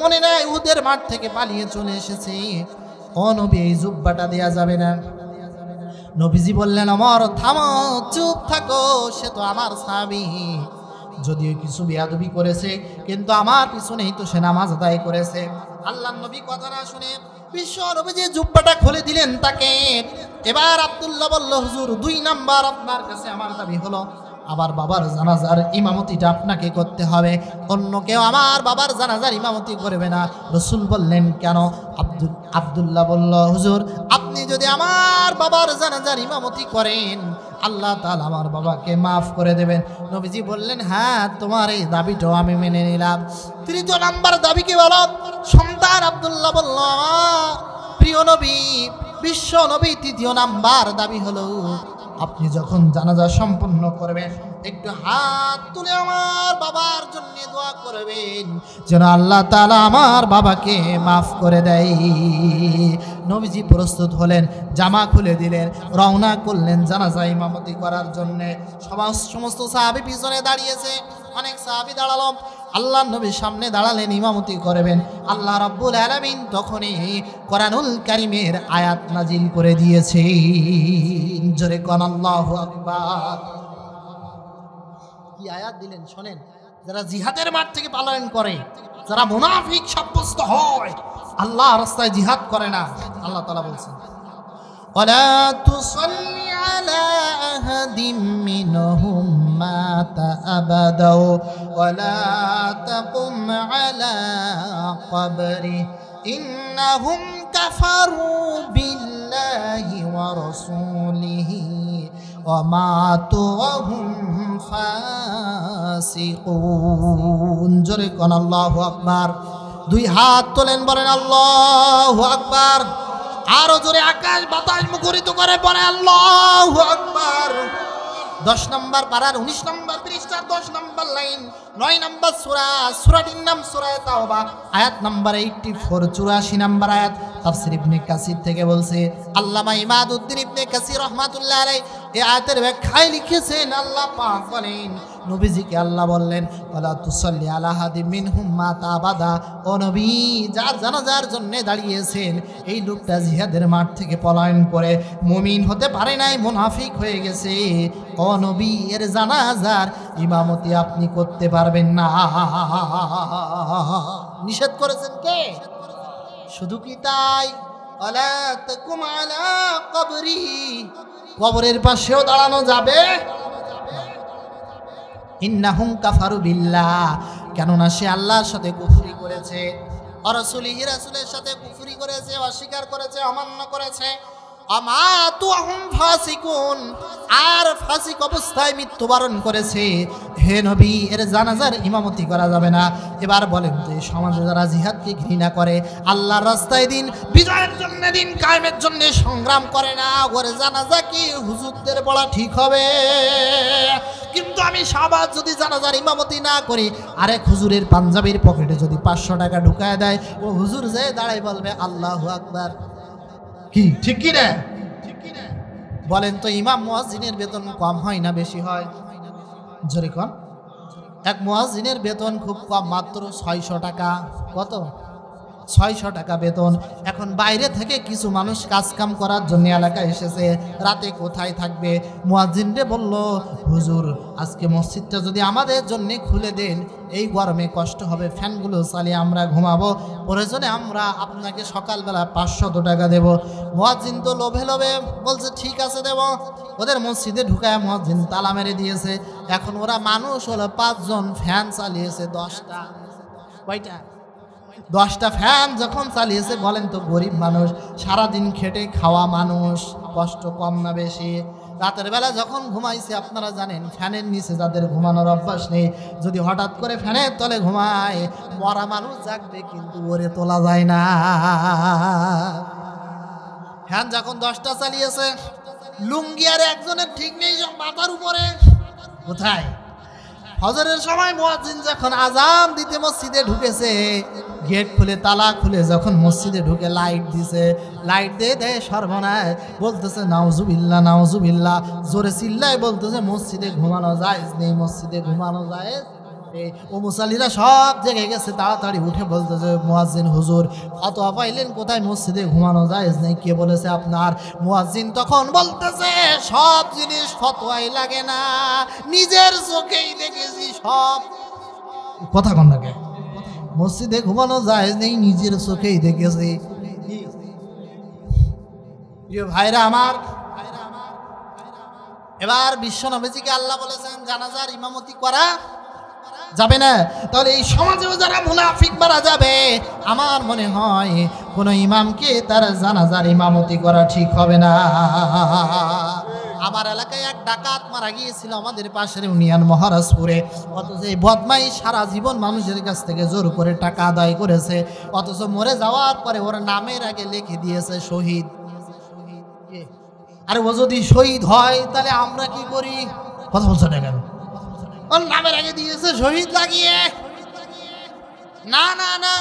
মনে নাই উহুদের মাঠ থেকে পালিয়ে চলে এসেছে। ও নবী, এই জুব্বাটা দেয়া যাবে না। নবীজি বললেন, ওমর, থামো, চুপ থাকো, সে তো আমার সাহাবী। যদিও কিছু বেয়াদবি করেছে, কিন্তু আমার পিছনেই তো সে নামাজ আদায় করেছে। আল্লাহর নবী কথা না শুনে বিশ্ব নবীজি জুব্বাটা খুলে দিলেন তাকে। এবার আব্দুল্লাহ বলল, হুজুর, 2 নাম্বার আপনার কাছে আমার দাবি হলো, আমার বাবার জানাজার ইমামতিটা আপনাকে করতে হবে। অন্য কেউ আমার বাবার জানাজার ইমামতি করবে না। রাসূল বললেন, কেন? আব্দুল্লাহ বলল, হুজুর, আপনি যদি আমার বাবার জানাজার ইমামতি করেন, আল্লাহ তাআলা আমার বাবাকে মাফ করে দেবেন। নবীজি বললেন, হ্যাঁ, তোমার এই দাবিটাও আমি মেনে নিলাম। 3 নাম্বার দাবি কি বলো? সন্তান আব্দুল্লাহ বলল, আমার প্রিয় নবী বিশ্ব নবী 3 নাম্বার দাবি হলো, আপনি যখন জানাজা সম্পন্ন করবেন, একটু হাত তুলে আমার বাবার জন্য দোয়া করবেন, যেন আল্লাহ তাআলা আমার বাবাকে মাফ করে দেয়। নবীজি প্রস্তুত হলেন, জামা খুলে দিলেন, রওনা করলেন জানাজা ইমামতি করার জন্য। সমস্ত সাহাবী পিছনে দাঁড়িয়েছে, অনেক সাহাবী দাঁড়ালো। আল্লাহর নবী সামনে দাঁড়ালেন, ইমামতি করবেন। আল্লাহ রাব্বুল আলামিন তখনই কোরআনুল কারীমের আয়াত নাজিল করে দিয়েছে। জোরে কোন আল্লাহু আকবার। কি আয়াত দিলেন শোনেন। যারা জিহাদের মাঠ থেকে পালায়ন করে, যারা মুনাফিক সাব্যস্ত হয়, আল্লাহ রাস্তায় জিহাদ করে না, আল্লাহ তাআলা বলছেন, ওয়ালা তুসাল্লি على أحد منهم مات أبدا ولا تقم على قبره إنهم كفروا بالله ورسوله وماتوا وهم فاسقون জোরে কোন আল্লাহু আকবার দুই হাত তোলেন বলেন আল্লাহু আকবার আরো জোরে আকাশ বাতাস মুখরিত করে বলেন আল্লাহু আকবার 10 নম্বর পারার 19 নম্বর পৃষ্ঠার 10 নম্বর লাইন 9 নম্বর সূরা সূরাটির নাম সূরা তাওবা আয়াত নাম্বার 84 84 নম্বর আয়াত তাফসীর ইবনে কাসির থেকে বলছে আল্লামা ইমাদউদ্দিন ইবনে কাসির রাহমাতুল্লাহ আলাইহি এই আয়াতের ব্যাখ্যায় লিখেছেন আল্লাহ পাক বলেন নবীজিকে আল্লাহ বললেন ওয়ালা তুসাল্লি আলা হাদি মিনহুম মাতা আবাদা ও নবী যার জানাজার জন্য দাঁড়িয়েছেন এই লোকটা জিহাদের মাঠ থেকে পলায়ন করে মুমিন হতে পারে নাই মুনাফিক হয়ে গেছে ও নবী এর জানাজার ইমামতি আপনি করতে পারবেন না নিষেধ করেছেন কে শুধু কি তাই ওয়ালা তাকুম আলা কবরি কবরের পাশেও দাঁড়ানো যাবে ইন্নাহুম কাফারু বিল্লাহ কেননা সে আল্লাহর সাথে কুফরি করেছে আর রাসূলের সাথে কুফরি করেছে অস্বীকার করেছে অমান্য করেছে আমাতুহুম ফাসিকুন আর ফাসিক অবস্থায় মৃত্যুবরণ করেছে হে নবী এর জানাজার ইমামতি করা যাবে না এবার বলেন যে সমাজে যারা জিহাদকে ঘৃণা করে আল্লাহর রাস্তায় দিন বিজয়ের জন্য দিন কায়েমের জন্য সংগ্রাম করে না ওর জানাজা কি হুজুরদের বলা ঠিক হবে কিন্তু আমি সমাজ যদি জানাজার ইমামতি না করি আরেক হুজুরের পাঞ্জাবির পকেটে যদি 500 টাকা ঢুকায় দেয় ও হুজুর যে দাঁড়াই বলবে আল্লাহু আকবার কি ঠিক কি না বলেন তো ইমাম মুয়াজ্জিনের বেতন কম হয় না বেশি হয় জোরে কোন এক মুয়াজ্জিনের বেতন খুব কম মাত্র 600 টাকা কত 600 টাকা বেতন এখন বাইরে থেকে কিছু মানুষ কাজ কাম করার জন্য এলাকায় এসেছে রাতে কোথায় থাকবে মুয়াজ্জিনরে বলল হুজুর আজকে মসজিদটা যদি আমাদের জন্য খুলে দেন এই গরমে কষ্ট হবে ফ্যানগুলো চালিয়ে আমরা ঘুমাবো প্রয়োজনে আমরা আপনাকে সকালবেলা 500 টাকা দেব মুয়াজ্জিন তো লোভে লোভে বলছে ঠিক আছে দেব ওদের মসজিদে ঢুকায় মুয়াজ্জিন তালা মেরে দিয়েছে এখন ওরা মানুষ হলো 5 জন ফ্যান চালিয়েছে 10টা কয়টা 10টা ফ্যান যখন চালিয়েছে বলেন তো গরিব মানুষ সারাদিন খেটে খাওয়া মানুষ কষ্ট কম না বেশি রাতের বেলা যখন ঘুমাইছে আপনারা জানেন ফ্যানের নিচে যাদের ঘুমানোর অভ্যাস নেই যদি হঠাৎ করে ফ্যানের তলে ঘুমায় মরা মানুষ জাগবে কিন্তু ওরে তোলা যায় না ফ্যান যখন 10টা চালিয়েছে লুঙ্গি আর একজনের ঠিক নেই মাথার উপরে কোথায় ফজরের সময় মুয়াজ্জিন যখন আজান দিতে মসজিদে ঢুকেছে গেট খুলে তালা খুলে যখন মসজিদে ঢুকে লাইট দিছে লাইট দিয়ে দেয় সর্বনাশ বলতেছে নাউজুবিল্লাহ নাউজুবিল্লাহ জোরে চিল্লায় বলতেছে মসজিদে ঘুমানো যায় নেই মসজিদে ঘুমানো যায় ও মুসাল্লিরা সব জেগে গেছে তাড়াতাড়ি উঠে বলতেছে মুয়াজ্জিন হুজুর ফতোয়া পাইলেন কোথায় মসজিদে ঘুমানো যায় নেই কে বলেছে আপনার মুয়াজ্জিন তখন বলতেছে সব জিনিস ফতোয়াই লাগে না নিজের চোখেই দেখেছি সব কথা কোন লাগে মসজিদে ঘুমানো যায় নেই নিজের চোখেই দেখেছি প্রিয় ভাইরা আমার এবার বিশ্ব নবীজিকে আল্লাহ বলেছেন জানাজার ইমামতি করা যাবে না তাহলে এই সমাজেও যারা মুনাফিক মারা যাবে আমার মনে হয় কোন ইমামকে তার জানাজার ইমামতি করা ঠিক হবে না আমার এলাকায় এক ডাকাত মারা গিয়েছিল আমাদের পাশের ইউনিয়ন মহারাজপুরে অথচ এই বদমাই সারা জীবন মানুষের কাছ থেকে জোর করে টাকা আদায় করেছে অথচ মরে যাওয়ার পরে ওর নামের আগে লিখে দিয়েছে শহীদ আর ও যদি শহীদ হয় তাহলে আমরা কি করি কথা বলছো না কেন ওর নামের আগে দিয়েছে শহীদ লাগিয়ে না না না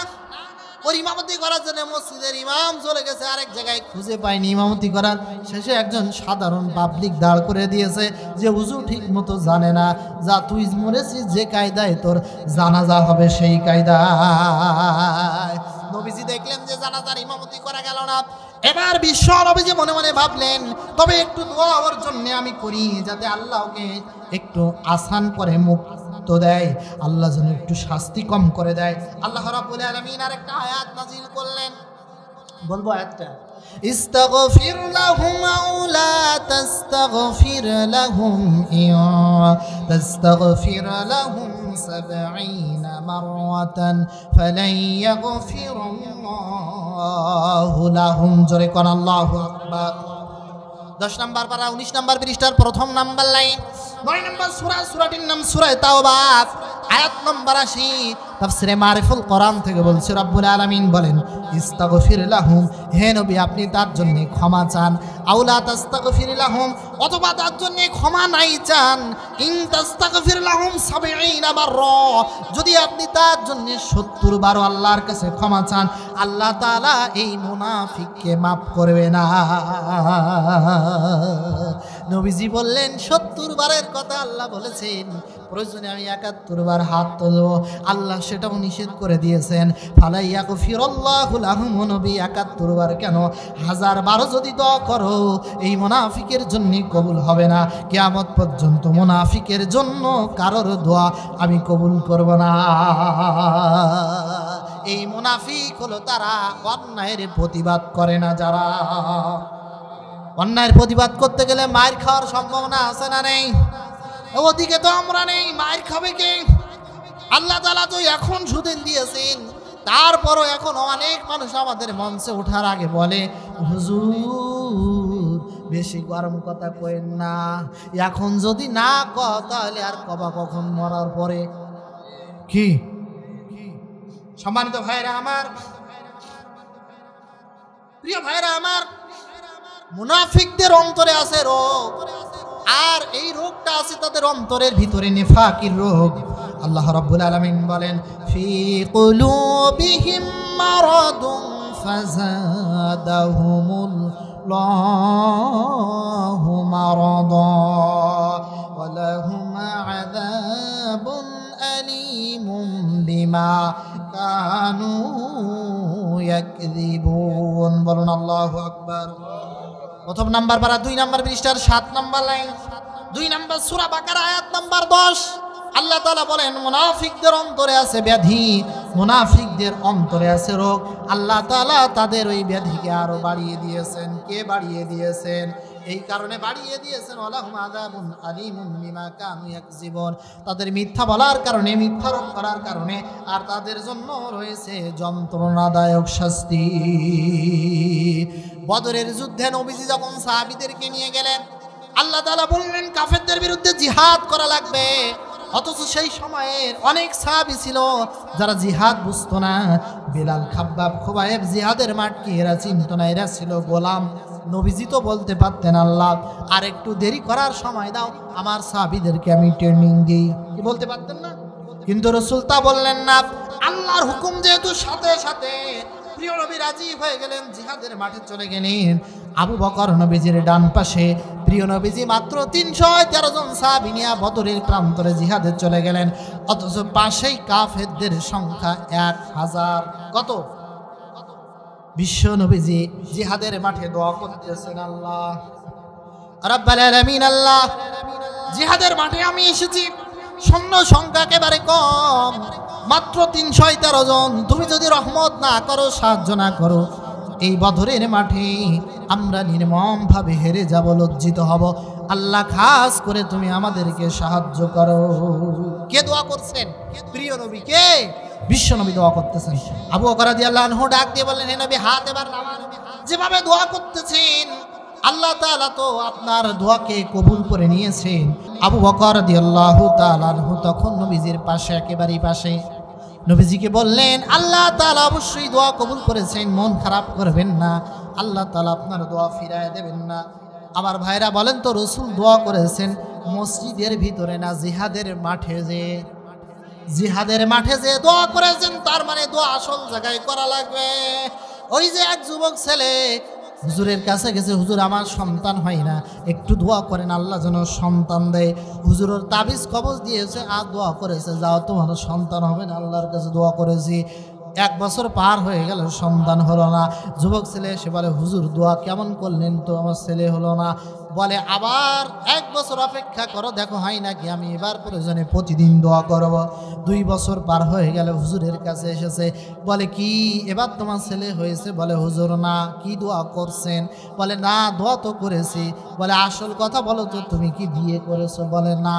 ওর ইমামতি করার জন্য মসজিদের ইমাম চলে গেছে আরেক জায়গায় খুঁজে পায়নি ইমামতি করার শেষে একজন সাধারণ পাবলিক দাঁড় করে দিয়েছে যে হুজুর ঠিক মতো জানে না যা তুই মরেছিস যে কায়দায় তোর জানাজা হবে সেই কায়দায় নবীজি দেখলেন যে জানাজার ইমামতি করা গেল না এবার বিশ্ব নবীজি মনে মনে ভাবলেন তবে একটু দোয়া ওর জন্য আমি করি যাতে আল্লাহ ওকে একটু আসান করে মুক্ত দেয় আল্লাহ যেন একটু শাস্তি কম করে দেয় আল্লাহ রাব্বুল আলামিন আরেকটা আয়াত নাযিল করলেন বলবো আয়াতটা, ইস্তাগফির লাহুম আও লা তাস্তাগফির লাহুম ইন তাস্তাগফির লাহুম 70 মাররাতান ফালান ইয়াগফিরাল্লাহু লাহুম। জোরে কোন আল্লাহু আকবার। 10 নম্বর পারা 19 নম্বর পৃষ্ঠার প্রথম নাম্বার লাইন, 9 নম্বর সূরা, সূরাটির নাম সূরা তাওবা, আয়াত নম্বর 80। তাফসীরে মারিফুল কোরআন থেকে বলছে রব্বুল আলামিন বলেন, ইস্তাগফির লাহুম, হে নবী আপনি তার জন্য ক্ষমা চান, আউলা তাস্তাগফির লাহুম, অথবা তার জন্য ক্ষমা নাই চান, ইন তাস্তাগফির লাহুম 70 মাররা, যদি আপনি তার জন্য 70 বার আল্লাহর কাছে ক্ষমা চান, আল্লাহ তাআলা এই মুনাফিককে মাফ করবে না। নবীজি বললেন 70 বারের কথা আল্লাহ বলেছেন, প্রয়োজনে আমি 71 বার হাত তুলব, আল্লাহ সেটাও নিষেধ করে দিয়েছেন। ফালা ইয়াগফিরুল্লাহু লাহুম, নবী 71 বার কেন, 1000 বারও যদি দোয়া করো এই মুনাফিকের জন্য কবুল হবে না। কিয়ামত পর্যন্ত মুনাফিকের জন্য কারোর দোয়া আমি কবুল করব না। এই মুনাফিক হলো তারা অন্যায়ের প্রতিবাদ করে না, যারা অন্যায়ের প্রতিবাদ করতে গেলে মায়ের খাওয়ার সম্ভাবনা আছে না নেই? ওদিকে তো আমরা নেই, মায়ের খাবে কে? আল্লাহ তাআলা তো এখন সুদিন দিয়েছেন, তারপরও এখন অনেক মানুষ আমাদের মঞ্চে ওঠার আগে বলে, হুজুর বেশি গরম কথা কইেন না, এখন যদি না কও তাহলে আর কবা কখন মরার পরে। কি সম্মানিত ভাইরা আমার, প্রিয় ভাইরা আমার, মুনাফিকদের অন্তরে আছে রোগ, আর এই রোগটা আছে তাদের অন্তরের ভিতরে, নিফাকির রোগ। আল্লাহ রাব্বুল আলামিন বলেন, ফি কুলুবিহিম মারাদুন ফাযাদাহুমুল্লাহু মারাদা ওয়া লাহুম আযাবুন আলীমুম বিমা কানু ইয়াকযিবুন। বলুন আল্লাহু আকবার। প্রথম নাম্বার পারা 2 নম্বর পৃষ্ঠার 7 নম্বর লাইন, 2 নম্বর সূরা বাকারা আয়াত নম্বর 10। আল্লাহ তাআলা বলেন, মুনাফিকদের অন্তরে আছে ব্যাধি, মুনাফিকদের অন্তরে আছে রোগ। আল্লাহ তাআলা তাদের ওই ব্যাধিকে আরো বাড়িয়ে দিয়েছেন। কে বাড়িয়ে দিয়েছেন? এই কারণে বাড়িয়ে দিয়েছেন, ওয়ালাহুম আযাবুন আলীমুন বিমা কানু ইয়াকযিবুন, তাদের মিথ্যা বলার কারণে, মিথ্যারোপ করার কারণে, আর তাদের জন্য রয়েছে যন্ত্রণাদায়ক শাস্তি। বদরের যুদ্ধে নবীজি যখন সাহাবীদেরকে নিয়ে গেলেন, আল্লাহ তাআলা বললেন কাফেরদের বিরুদ্ধে জিহাদ করা লাগবে। অথচ সেই সময়ের অনেক সাহাবী ছিল যারা জিহাদ বুঝতো না। বিলাল, খাব্বাব, খুবাইব জিহাদের মাঠ কি এরা চিনত না, এরা ছিল গোলাম। নবীজি তো বলতে পারতেন, আল্লাহ আর একটু দেরি করার সময় দাও, আমার সাহাবীদেরকে আমি ট্রেনিং দিই, কি বলতে পারতেন না? কিন্তু রাসূল তা বললেন না। আল্লাহর হুকুম যেহেতু, সাথে সাথে প্রিয় নবী রাজি হয়ে গেলেন, জিহাদের মাঠে চলে গেলেন। আবু বকর নবীজির ডান পাশে, প্রিয় নবীজি মাত্র 313 জন সাহাবী নিয়ে বদরের প্রান্তরে জিহাদে চলে গেলেন। অথচ পাশেই কাফেরদের সংখ্যা 1000। কত? বিশ্ব নবীজি জিহাদের মাঠে দোয়া করতেছেন, আল্লাহ রাব্বুল আলামিন, আল্লাহ জিহাদের মাঠে আমি এসেছি, সৈন্য সংখ্যা একেবারে কম, মাত্র 313 জন। তুমি যদি রহমত না করো, সাহায্য না করো, এই বদরের মাঠে আমরা নির্মমভাবে হেরে যাব, লজ্জিত হব। আল্লাহ খাস করে তুমি আমাদেরকে সাহায্য করো। কে দোয়া করছেন? প্রিয় নবী। কে? বিশ্ব নবী দোয়া করতেছেন। আবু বকর রাদিয়াল্লাহু আনহু ডাক দিয়ে বললেন, হে নবী হাত এবার নামান। যেভাবে দোয়া করতেছেন আল্লাহ তাআলা তো আপনার দোয়াকে কবুল করে নিয়েছেন। আবু বকর রাদিয়াল্লাহু তাআলা আনহু তখন নবীজির পাশে, একেবারেই পাশে, নবীজিকে বললেন, আল্লাহ তাআলা অবশ্যই দোয়া কবুল করেছেন, মন খারাপ করবেন না, আল্লাহ তাআলা আপনার দোয়া ফিরায় দেবেন না। আমার ভাইরা বলেন তো, রাসূল দোয়া করেছেন মসজিদের ভিতরে না জিহাদের মাঠে? যে জিহাদের মাঠে যে দোয়া করেছেন, তার মানে দোয়া আসল জায়গায় করা লাগবে। ওই যে এক যুবক ছেলে হুজুরের কাছে গেছে, হুজুর আমার সন্তান হয় না, একটু দোয়া করেন আল্লাহ যেন সন্তান দেয়। হুজুরের তাবিজ কবজ দিয়েছে আর দোয়া করেছে, যাও তোমার সন্তান হবে না, আল্লাহর কাছে দোয়া করেছি। 1 বছর পার হয়ে গেল, সন্তান হলো না। যুবক ছেলে এসে বলে, হুজুর দোয়া কেমন করলেন তো, আমার ছেলে হলো না। বলে আবার 1 বছর অপেক্ষা করো, দেখো হয় নাকি, আমি এবার প্রয়োজনে প্রতিদিন দোয়া করব। 2 বছর পার হয়ে গেল, হুজুরের কাছে এসেছে। বলে কি এবার তোমার ছেলে হয়েছে? বলে হুজুর না। কি দোয়া করছেন? বলে না, দোয়া তো করেছি। বলে আসল কথা বলো তো, তুমি কি বিয়ে করেছো? বলে না।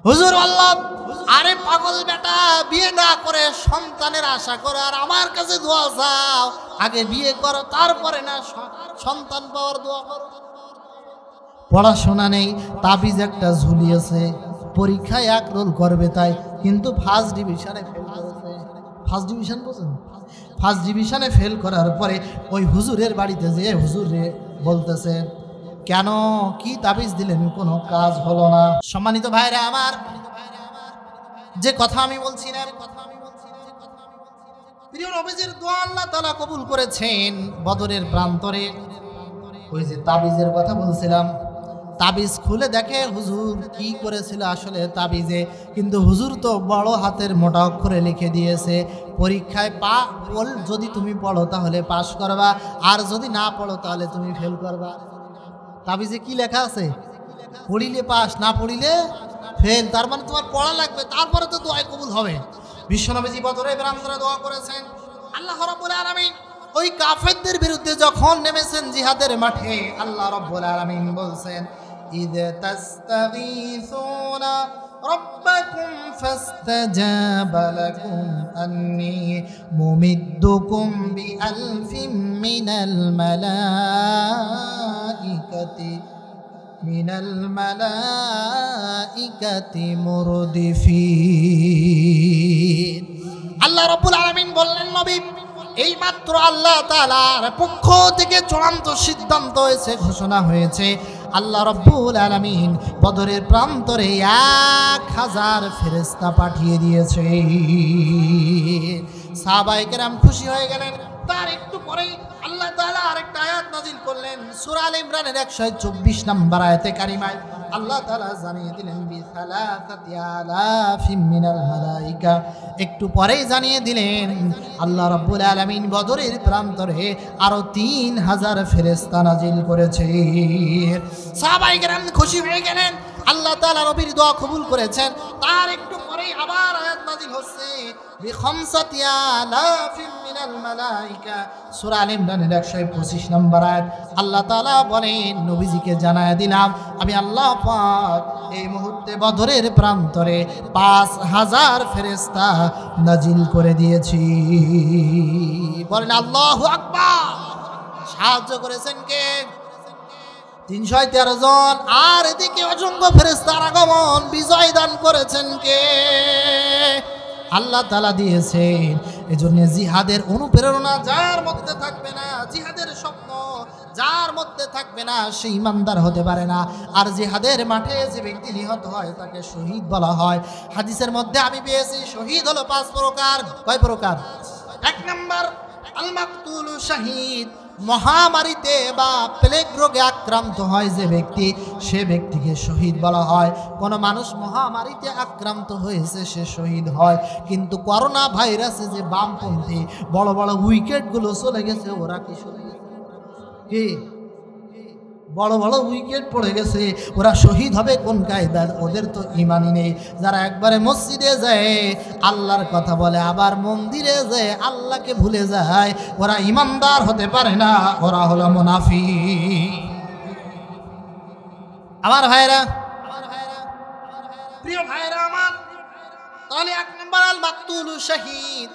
হুজুর আল্লাহ, আরে পাগল বেটা, বিয়ে না করে সন্তানের আশা করো আর আমার কাছে দোয়া চাও? আগে বিয়ে করো, তারপরে না সন্তান পাওয়ার দোয়া করো। পড়াশোনা নেই, তাবিজ একটা ঝুলিয়েছে, পরীক্ষায় 1 রোল করবে তাই, কিন্তু ফার্স্ট ডিভিশনে ফেল করেছে। ফার্স্ট ডিভিশন বোঝেন? ফার্স্ট ডিভিশনে ফেল করার পরে ওই হুজুরের বাড়িতে যেয়ে হুজুর রে বলতেছে, কেন, কি তাবিজ দিলেন, কোনো কাজ হলো না। সম্মানিত ভাইরা আমার, যে কথা আমি বলছিলাম, প্রিয় নবীজির দোয়া আল্লাহ তাআলা কবুল করেছেন বদরের প্রান্তরে। ওই যে তাবিজের কথা বলছিলাম, তাবিজ খুলে দেখে হুজুর কি করেছিল আসলে তাবিজে, কিন্তু হুজুর তো বড় হাতের মোটা অক্ষরে লিখে দিয়েছে, পরীক্ষায় যদি তুমি পড়ো তাহলে পাশ করবা, আর যদি না পড়ো তাহলে তুমি ফেল করবা। তাবিজে কি লেখা আছে? পড়িলে পাস, না পড়িলে ফেল। তার মানে তোমার পড়া লাগবে, তারপরে তো দোয়া কবুল হবে। বিশ্বনবীজি বদরে প্রান্তরে দোয়া করেছেন। আল্লাহ রাব্বুল আলামিন ওই কাফেরদের বিরুদ্ধে যখন নেমেছেন জিহাদের মাঠে, আল্লাহ রাব্বুল আলামিন বলছেন, ইদ তাস্তাগীসুনা রাব্বাকুম ফাস্তাজাবা লাকুম আন্নী মুমিদ্দুকুম বিআলফিম মিনাল মালাইকাতি মুরদিফিন। আল্লাহ রাব্বুল আলামিন বললেন, নবী, এই মাত্র আল্লাহ তাআলার পক্ষ থেকে চূড়ান্ত সিদ্ধান্ত হয়েছে, ঘোষণা হয়েছে, আল্লাহ রাব্বুল আলামিন বদরের প্রান্তরে 1000 ফেরেশতা পাঠিয়ে দিয়েছে। সাহাবায়ে কেরাম খুশি হয়ে গেলেন। তার একটু পরেই আল্লাহ তাআলা আরেকটা আয়াত নাযিল করলেন, সূরা আলে ইমরানের 124 নম্বর আয়াতে কারিমায় আল্লাহ তাআলা জানিয়ে দিলেন, বিসালাসাতি আলাফিম মিনাল মালাইকা। একটু পরেই জানিয়ে দিলেন আল্লাহ রাব্বুল আলামিন বদরের প্রান্তরে আরো 3000 ফেরেশতা নাযিল করেছে। সাহাবায়ে কেরাম খুশি হয়ে গেলেন, আল্লাহ তাআলা নবীর দোয়া কবুল করেছেন। তার একটু পরেই আবার আয়াত নাযিল হচ্ছে, বিখামসাতি আলাফিম মিনাল মালাইকা। সূরা আলে ইমরানের 125 নম্বর আয়াত আল্লাহ তাআলা বলেন, নবীজিকে জানায়া দিলাম আমি আল্লাহ পাক এই মুহূর্তে বদরের প্রান্তরে 5000 ফেরেশতা নাজিল করে দিয়েছি। বলেন আল্লাহু আকবার। সাহায্য করেছেন কে? 313 জন। আর এদিকে অসংখ্য ফেরেশতার আগমন, বিজয় দান করেছেন কে? আল্লাহ তাআলা দিয়েছেন। এজন্য জিহাদের অনুপ্রেরণা যার মধ্যে থাকবে না, জিহাদের স্বপ্ন যার মধ্যে থাকবে না, সে ইমানদার হতে পারে না। আর জিহাদের মাঠে যে ব্যক্তি নিহত হয় তাকে শহীদ বলা হয়। হাদিসের মধ্যে আমি পেয়েছি, শহীদ হলো 5 প্রকার। কয় প্রকার? 1 নাম্বার আল মাকতুল শাহীদ। মহামারীতে বা প্লেগ রোগে আক্রান্ত হয় যে ব্যক্তি, সে ব্যক্তিকে শহীদ বলা হয়। কোনো মানুষ মহামারীতে আক্রান্ত হয়েছে, সে শহীদ হয়। কিন্তু করোনা ভাইরাসে যে বামপন্থী বড় বড় উইকেটগুলো চলে গেছে, ওরা কি শহীদ? কি বড় বড় উইকেট পড়ে গেছে, ওরা শহীদ হবে কোন কায়দায়? ওদের তো ঈমানই নেই। যারা একবারে মসজিদে যায় আল্লাহর কথা বলে, আবার মন্দিরে যায় আল্লাহকে ভুলে যায়, ওরা ঈমানদার হতে পারে না, ওরা হলো মুনাফিক। আমার ভাইরা, প্রিয় ভাইরা আমার, তাহলে 1 নম্বর আল মাকতুল শাহীদ।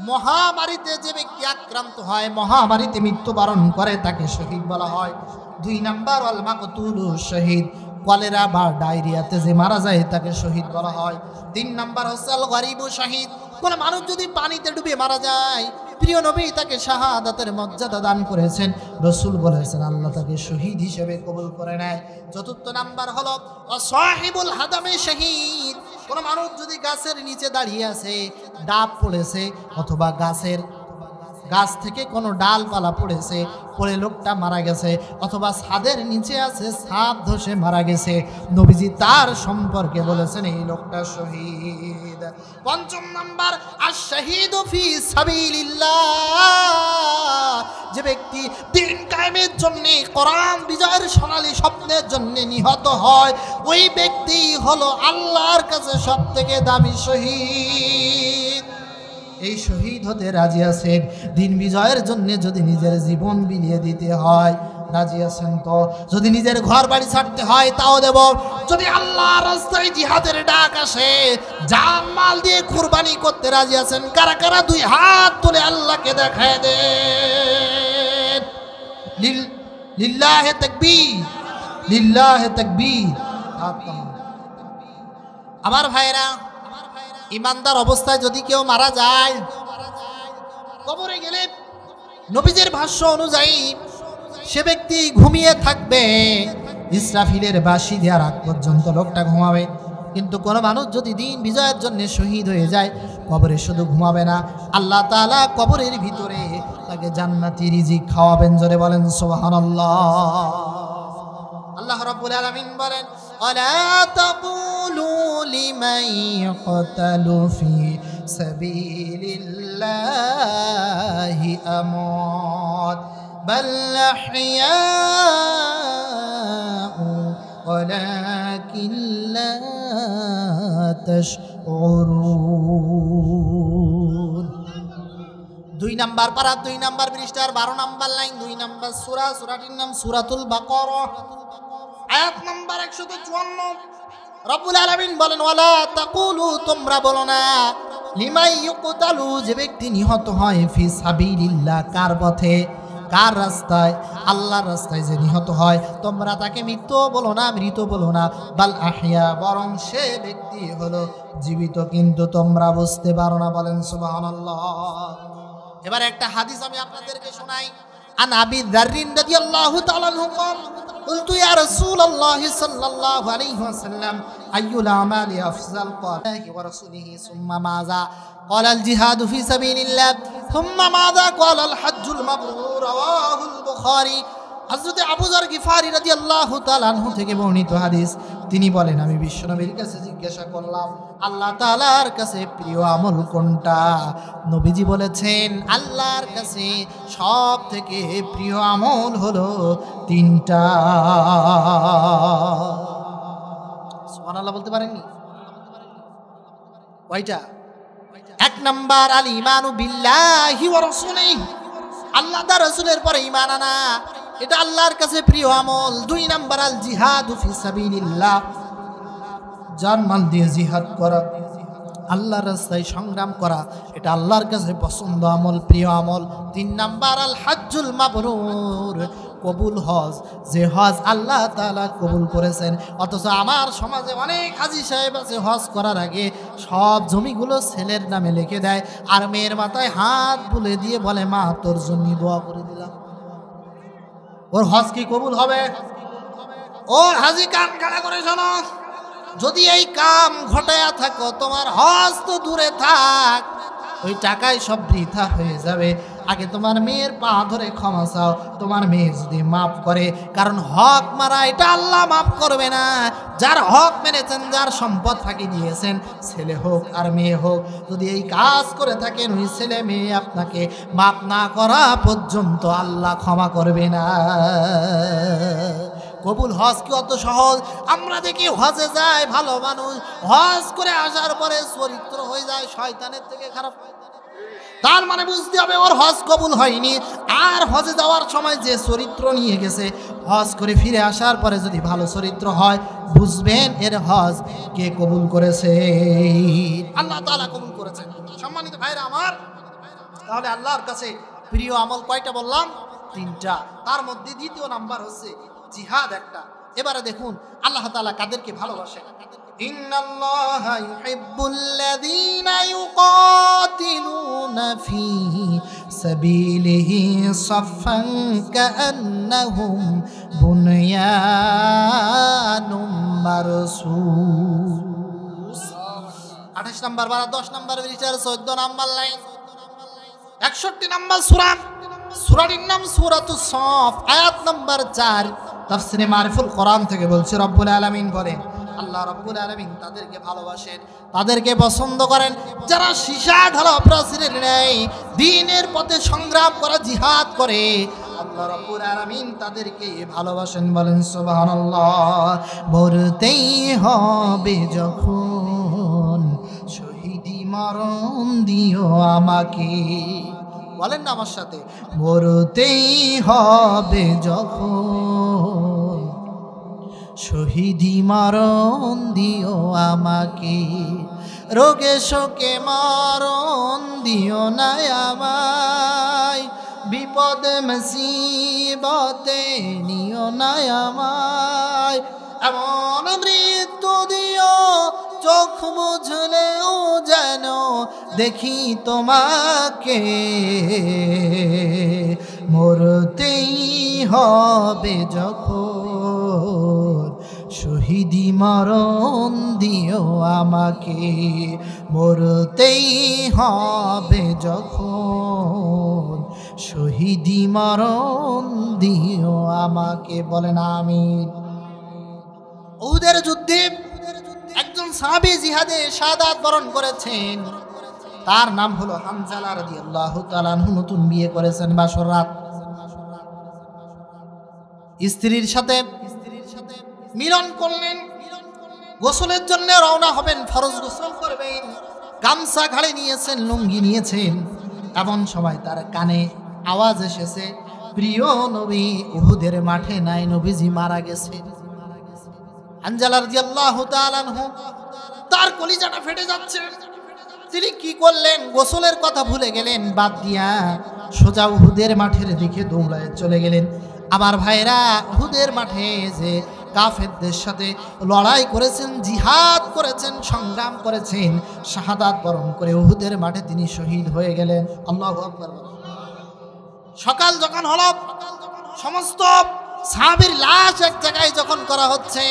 মহামারীতে যে ব্যক্তি আক্রান্ত হয়, মহামারীতে মৃত্যুবরণ করে, তাকে শহীদ বলা হয়। 2 নাম্বার আল মাকতুল শহীদ। কলেরা বা ডায়রিয়াতে যে মারা যায় তাকে শহীদ বলা হয়। 3 নাম্বার হচ্ছে আল গরিবু শহীদ। কোন মানুষ যদি পানিতে ডুবে মারা যায়, প্রিয় নবী তাকে শাহাদাতের মর্যাদা দান করেছেন, রাসূল বলেছেন আল্লাহ তাকে শহীদ হিসেবে কবুল করে নেয়। 4 নাম্বার হলো সাহিবুল হাদামে শহীদ। কোন মানুষ যদি গাছের নিচে দাঁড়িয়ে আছে, ডাব পড়েছে অথবা গাছের গাছ থেকে কোনো ডালপালা পড়েছে, পড়ে লোকটা মারা গেছে, অথবা ছাদের নিচে আছে, ছাদ ধসে মারা গেছে, নবীজি তার সম্পর্কে বলেছেন এই লোকটা শহীদ। পঞ্চম নাম্বার, আশ-শাহীদু ফি সাবিলিল্লাহ, যে ব্যক্তি দ্বীন কায়েমের জন্য, কোরআন বিজয়ের সোনালী স্বপ্নের জন্য নিহত হয়, ওই ব্যক্তি হলো আল্লাহর কাছে সবথেকে দামি শহীদ। এই শহীদ হতে রাজি আছেন? দিন বিজয়ের জন্য যদি নিজের জীবন বিলিয়ে দিতে হয় রাজি আছেন তো? যদি নিজের ঘর বাড়ি ছাড়তে হয় তাও দেব। যদি আল্লাহর রাস্তায় জিহাদের ডাক আসে, জান মাল দিয়ে কুরবানি করতে রাজি আছেন? কারা কারা দুই হাত তুলে আল্লাহকে দেখায় দেন। লিল্লাহে তাকবীর, লিল্লাহে তাকবীর। আমার ভাইরা, ইমানদার অবস্থায় যদি কেউ মারা যায়, কবরে গেলে নবীজির ভাষ্য অনুযায়ী সে ব্যক্তি ঘুমিয়ে থাকবে, ইসরাফিলের বাঁশি দেওয়ার আগ পর্যন্ত লোকটা ঘুমাবে। কিন্তু কোনো মানুষ যদি দিন বিজয়ের জন্য শহীদ হয়ে যায়, কবরে শুধু ঘুমাবে না, আল্লাহ তাআলা কবরের ভিতরে তাকে জান্নাতি রিজিক খাওয়াবেন। জোরে বলেন সুবহানাল্লাহ। আল্লাহ রাব্বুল আলামিন বলেন, ওয়ালা তাকুলু লিমান ইয়াকতালু ফি সাবিলিল্লাহি আমওয়াত বাল আহইয়াউ ওয়ালাকিন লা তাশউরুন। 2 নাম্বার পারা, 2 নাম্বার পৃষ্ঠার 12 নাম্বার লাইন, 2 নাম্বার সূরা, সূরাটির নাম সূরাতুল বাকারা, আয়াত নাম্বার 154। রব্বুল আলামিন বলেন, ওয়ালা তাকুলু, তোমরা বলো না, লিমান ইউকতালু, যে ব্যক্তি নিহত হয়, ফি সাবিলিল্লাহ, কার পথে, কার রাস্তায়, আল্লাহর রাস্তায় যে নিহত হয়, তোমরা তাকে মৃত্যু বলো না, মৃত বলো না, বাল আহইয়া, বরং সে ব্যক্তি হলো জীবিত, কিন্তু তোমরা বুঝতে পারো না। বলেন সুবহানাল্লাহ। এবার একটা হাদিস আমি আপনাদেরকে শোনাই। আন আবি যাররিন রাদিয়াল্লাহু তাআলা আনহু قال قلت يا رسول الله صلى الله عليه وسلم أي الأعمال أفضل؟ قال الله ورسوله ثم ماذا؟ قال الجهاد في سبيل الله ثم ماذا؟ قال الحج المبرور رواه البخاري। হযরত আবু যর গিফারি রাদিয়াল্লাহু তাআলা আনহু থেকে বর্ণিত হাদিস। তিনি বলেন, আমি বিশ্বনবীর কাছে জিজ্ঞাসা করলাম, আল্লাহ তাআলার কাছে প্রিয় আমল কোনটা? নবীজি বলেছেন, আল্লাহর কাছে সব থেকে প্রিয় আমল হলো 3টা। সুবহানাল্লাহ বলতে পারেননি? কয়টা? 1 নাম্বার, আল ঈমানু বিল্লাহি ওয়া রাসূলিহি, আল্লাহ তার রাসূলের পরে ঈমান আনা, এটা আল্লাহর কাছে প্রিয় আমল। 2 নাম্বার, আল জিহাদু ফি সাবিলিল্লাহ, জান মাল দিয়ে জিহাদ করা, আল্লাহর রাস্তায় সংগ্রাম করা, এটা আল্লাহর কাছে পছন্দ আমল, প্রিয় আমল। 3 নাম্বার, আল হাজ্জুল মাবরুর, কবুল হজ, যে হজ আল্লাহ তাআলা কবুল করেছেন। অথচ আমার সমাজে অনেক হাজী সাহেব আছে, হজ করার আগে সব জমিগুলো ছেলের নামে লিখে দেয়, আর মেয়ের মাথায় হাত বুলে দিয়ে বলে, মা তোর জন্য দোয়া করে দিলাম। ওর হজ কি কবুল হবে? ও হাজী, কান খাড়া করে শোনো, যদি এই কাম ঘটায়া থাকো, তোমার হজ তো দূরে থাক, ওই টাকায় সব বৃথা হয়ে যাবে। আগে তোমার মেয়ের পা ধরে ক্ষমা চাও, তোমার মেয়ে যদি মাফ করে, কারণ হক মারা এটা আল্লাহ মাফ করবে না। যার হক মেরেছেন, যার সম্পদ ফাঁকি দিয়েছেন, ছেলে হোক আর মেয়ে হোক, যদি এই কাজ করে থাকেন, ওই ছেলে মেয়ে আপনাকে মাফ না করা পর্যন্ত আল্লাহ ক্ষমা করবে না। কবুল হজ কি অত সহজ? আমরা দেখি হজে যায় ভালো মানুষ, হজ করে আসার পরে চরিত্র হয়ে যায় শয়তানের থেকে খারাপ। তার মানে বুঝতে হবে ওর হজ কবুল হয়নি। আর হজে যাওয়ার সময় যে চরিত্র নিয়ে গেছে, হজ করে ফিরে আসার পরে যদি ভালো চরিত্র হয়, বুঝবেন এর হজ কে কবুল করেছে, আল্লাহ তাআলা কবুল করেছেন। সম্মানিত ভাইরা আমার, তাহলে আল্লাহর কাছে প্রিয় আমল কয়টা বললাম? 3টা। তার মধ্যে 2য় নাম্বার হচ্ছে জিহাদ একটা। এবারে দেখুন আল্লাহ তাআলা কাদেরকে ভালোবাসেন। ইন্নাল্লাহা ইউহিব্বুল্লাযীনা ইউকাতিলুনা ফি সাবিলিহি সাফফান কাআন্নাহুম বুনয়ানুম মারসুস। 28 নাম্বার, 10 নাম্বার, 14 নাম্বার লাইন, 61 নম্বর সূরা, সূরাটির নাম সূরাতুস সফ, আয়াত নাম্বার 4। তাফসীরে মারিফুল কোরআন থেকে বলছে, রব্বুল আলামিন বলেন, আল্লাহ রব্বুল আলামিন তাদেরকে ভালোবাসেন, তাদেরকে পছন্দ করেন যারা সীসা ঢালা প্রাচীরের ন্যায় দ্বীনের পথে সংগ্রাম করে, জিহাদ করে। আল্লাহ রব্বুল আলামিন তাদেরকে ভালোবাসেন, বলেন সুবহানাল্লাহ। মরতেই হবে যখন শহীদি মরণ দিও আমাকে, বলেন না আমার সাথে, মরতেই হবে যখন শহীদি মরণ দিও আমাকে, রোগে শোকে মরণ দিও না আমায়, বিপদে মুসিবতে নিও না আমায়, এমন মৃত্যু দিও চোখ বুঝলেও যেন দেখি তোমাকে, মরতেই হবে যখন শহীদি মরণ দিও আমাকে, মরতেই হবে যখন শহীদি মরণ দিও আমাকে, বলেন আমিন। উহুদের যুদ্ধে একজন সাহাবী জিহাদে শাহাদাত বরণ করেছেন, তার নাম হলো হানজালা রাদিয়াল্লাহু তাআলা আনহু। নতুন বিয়ে করেছেন, বাসর রাত স্ত্রীর সাথে মিলন করলেন, গোসলের জন্য রওনা হবেন, ফরজ গোসল করবেন, গামছা ঘাড়ে নিয়েছেন, লুঙ্গি নিয়েছেন। এমন সময় তার কানে আওয়াজ এসেছে, প্রিয় নবী উহুদের মাঠে নাই, নবীজি মারা গেছে। হানজালা রাদিয়াল্লাহু তাআলা আনহু তার কলিজাটা ফেটে যাচ্ছে। তিনি কি করলেন? গোসলের কথা ভুলে গেলেন, বাদ দিয়া সোজা উহুদের মাঠের দিকে দৌড়ায় চলে গেলেন। আমার ভাইরা, উহুদের মাঠে যে কাফেরদের সাথে লড়াই করেছেন, জিহাদ করেছেন, সংগ্রাম করেছেন, শাহাদাত বরণ করে উহুদের মাঠে তিনি শহীদ হয়ে গেলেন। আল্লাহু আকবার। সকাল যখন হলো, সমস্ত সাহাবীর লাশ এক জায়গায় যখন করা হচ্ছে,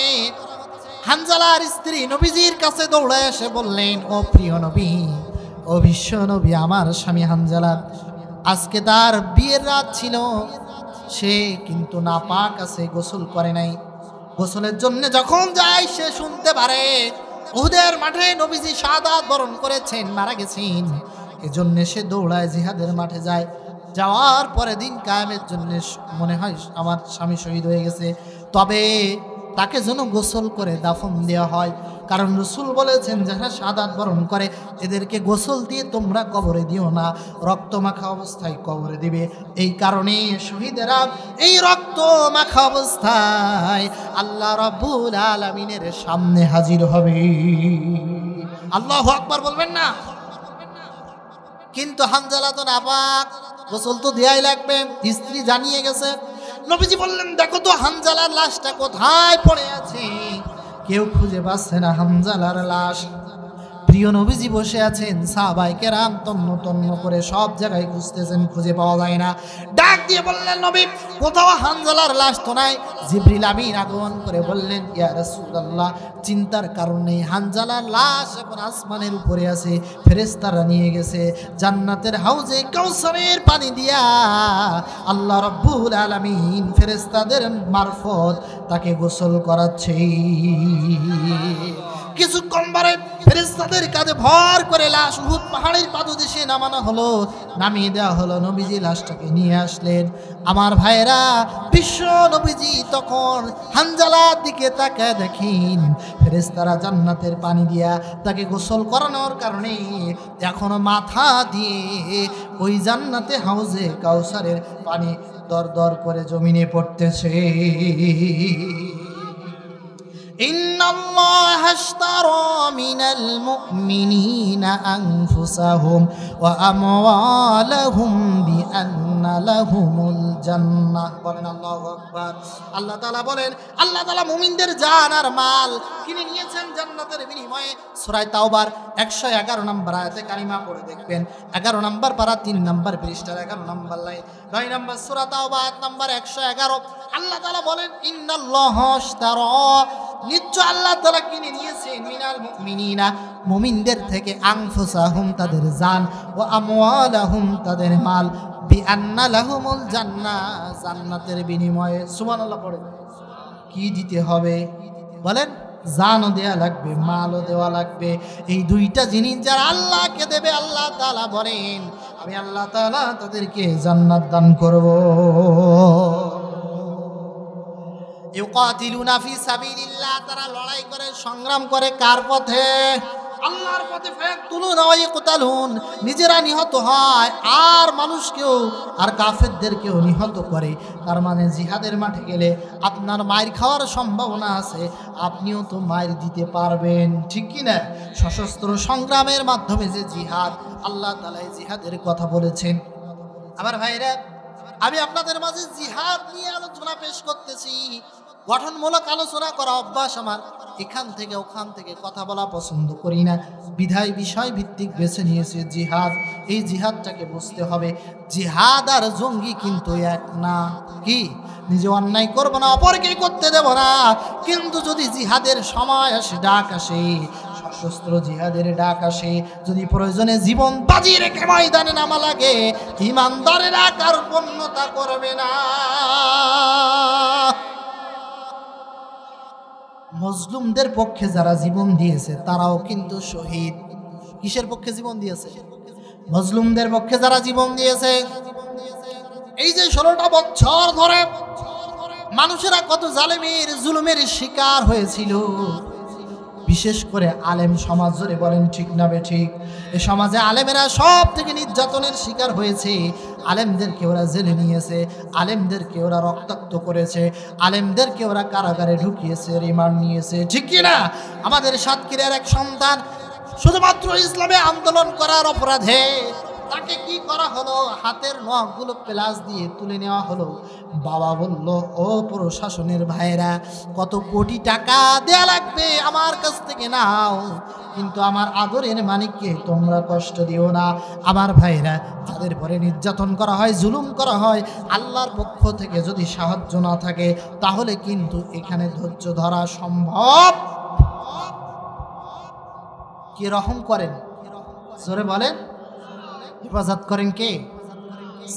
হানজালার স্ত্রী নবীজির কাছে দৌড়ে এসে বললেন, ও প্রিয় নবী, ও বিশ্ব নবী, আমার স্বামী হানজালা, আজকে তার বিয়ের রাত ছিল, সে কিন্তু নাপাক আছে, গোসল করে নাই। গোসলের জন্য যখন যায়, সে শুনতে পারে উহুদের মাঠে নবীজি শাহাদাত বরণ করেছেন, মারা গেছেন। এজন্য সে দৌড়ায় জিহাদের মাঠে যায়। যাওয়ার পরে দিন কায়েমের জন্য মনে হয় আমার স্বামী শহীদ হয়ে গেছে, তবে তাকে যেন গোসল করে দাফন দেওয়া হয়, কারণ রাসূল বলেছেন যারা শাহাদাত বরণ করে এদেরকে গোসল দিয়ে তোমরা কবরে দিও না, রক্ত মাখা অবস্থায় কবরে দিবে। এই কারণে শহীদেরা এই রক্ত মাখা অবস্থায় আল্লাহ রাব্বুল আলামিনের সামনে হাজির হবে। আল্লাহু আকবার বলবেন না? কিন্তু হানজালা তো নাপাক, গোসল তো দেয়াই লাগবে, স্ত্রী জানিয়ে গেছে। নবীজি বললেন, দেখো তো হানজালার লাশটা কোথায় পড়ে আছে, কেউ খুঁজে পাচ্ছে না হানজালার লাশ। প্রিয় নবীজি বসে আছেন, সাহাবায়ে কেরাম তন্ন তন্ন করে সব জায়গায় খুঁজতেছেন, খুঁজে পাওয়া যায় না। ডাক দিয়ে বললেন, নবী কোথাও হানজালার লাশ তো নাই। জিবরিল আমিন আগমন করে বললেন, ইয়া রাসূলুল্লাহ, চিন্তার কারণ নেই, হানজালার লাশ এখন আসমানের উপরে আছে, ফেরেশতারা নিয়ে গেছে জান্নাতের হাউজে কাউসারের পানি দিয়া আল্লাহ রাব্বুল আলামিন ফেরেশতাদের মারফত তাকে গোসল করাচ্ছে। কিছুক্ষণ পরে ফেরেশতাদের কাঁধে ভর করে লাশ উহুদ পাহাড়ের পাদদেশে নামানো হলো, নামিয়ে দেওয়া হলো। নবীজি লাশটাকে নিয়ে আসলেন। আমার ভাইরা, বিশ্ব নবীজি তখন হানজালার দিকে তাকায় দেখেন ফেরেশতারা জান্নাতের পানি দিয়া তাকে গোসল করানোর কারণে এখনো মাথা দিয়ে ওই জান্নাতে হাউজে কাউসারের পানি দর দর করে জমিনে পড়তেছে। ইন্নাল্লাহা আশতারা মিনাল মুমিনিনা আনফুসাহুম ওয়া আমওয়ালাহুম বিআন্না লাহুমুল জান্নাহ। বলেন আল্লাহু আকবার। আল্লাহ তাআলা বলেন, আল্লাহ তাআলা মুমিনদের জান আর মাল কিনে নিয়েছেন জান্নাতের বিনিময়ে। সূরা তাওবার 111 নম্বর আয়াতে কারিমা পড়ে দেখবেন, 11 নম্বর পারা 3 নম্বর পৃষ্ঠার 11 নম্বর লাইন, 9 নম্বর সূরা তাওবা আয়াত নম্বর 111। আল্লাহ তাআলা বলেন, ইন্নাল্লাহা আশতারা, নিশ্চয় আল্লাহ তাআলা কিনে নিয়েছেন মিনাল মুমিনিনা মুমিনদের থেকে আনফুসাহুম তাদের জান ও আমওয়ালাহুম তাদের মাল বিআন্না লাহুমুল জান্নাহ জান্নাতের বিনিময়ে সুবহানাল্লাহ পড়ে কি দিতে হবে বলেন জানও দেওয়া লাগবে মালও দেওয়া লাগবে এই দুইটা জিনিস যারা আল্লাহকে দেবে আল্লাহ তাআলা বলেন আমি আল্লাহ তাআলা তাদেরকে জান্নাত দান করব ইউকাতিলুনা ফি সাবিলিল্লাহ তারা লড়াই করে সংগ্রাম করে কার পথে আল্লাহর পথে ফায়াকতুলুনা ওয়া ইয়াকতালুন নিজেরা নিহত হয় আর মানুষকেও আর কাফেরদেরকেও নিহত করে তার মানে জিহাদের মাঠে গেলে আপনার মায়ের খাওয়ার সম্ভাবনা আছে আপনিও তো মায়ের দিতে পারবেন ঠিক কি না সশস্ত্র সংগ্রামের মাধ্যমে যে জিহাদ আল্লাহ তাআলা এই জিহাদের কথা বলেছেন আমার ভাইরা আমি আপনাদের মাঝে জিহাদ নিয়ে আলোচনা পেশ করতেছি গঠনমূলক আলোচনা করা অভ্যাস আমার এখান থেকে ওখান থেকে কথা বলা পছন্দ করি না বিধায় বিষয় ভিত্তিক বেছে নিয়েছে জিহাদ এই জিহাদটাকে বুঝতে হবে জিহাদ আর জঙ্গি কিন্তু এক না কি নিজে অন্যায় করবো না অপরকে করতে দেব না কিন্তু যদি জিহাদের সময় আসে ডাক আসে সশস্ত্র জিহাদের ডাক আসে যদি প্রয়োজনে জীবন বাজি রেখে ময়দানে নামা লাগে ইমানদারেরা কার পূর্ণতা করবে না মজলুমদের পক্ষে যারা জীবন দিয়েছে তারাও কিন্তু শহীদ কিসের পক্ষে জীবন দিয়েছে মজলুমদের পক্ষে যারা জীবন দিয়েছে এই যে 16টা বছর ধরে মানুষেরা কত জালেমের জুলুমের শিকার হয়েছিল বিশেষ করে আলেম সমাজ জুড়ে বলেন ঠিক না বেঠিক এই সমাজে আলেমেরা সব থেকে নির্যাতনের শিকার হয়েছে আলেমদেরকে ওরা জেলে নিয়েছে আলেমদেরকে ওরা রক্তাক্ত করেছে আলেমদেরকে ওরা কারাগারে ঢুকিয়েছে রিমান্ড নিয়েছে ঠিক কি না আমাদের সাতক্ষীরার এক সন্তান শুধুমাত্র ইসলামে আন্দোলন করার অপরাধে তাকে কি করা হলো হাতের নখগুলো প্লাস দিয়ে তুলে নেওয়া হলো বাবা বলল ও প্রশাসনের ভাইরা কত কোটি টাকা দেয়া লাগবে আমার কাছ থেকে নাও কিন্তু আমার আদরের মানিককে তোমরা কষ্ট দিও না আমার ভাইরা যাদের পরে নির্যাতন করা হয় জুলুম করা হয় আল্লাহর পক্ষ থেকে যদি সাহায্য না থাকে তাহলে কিন্তু এখানে ধৈর্য ধরা সম্ভব কে রহম করেন জোরে বলেন হেফাজত করেন কে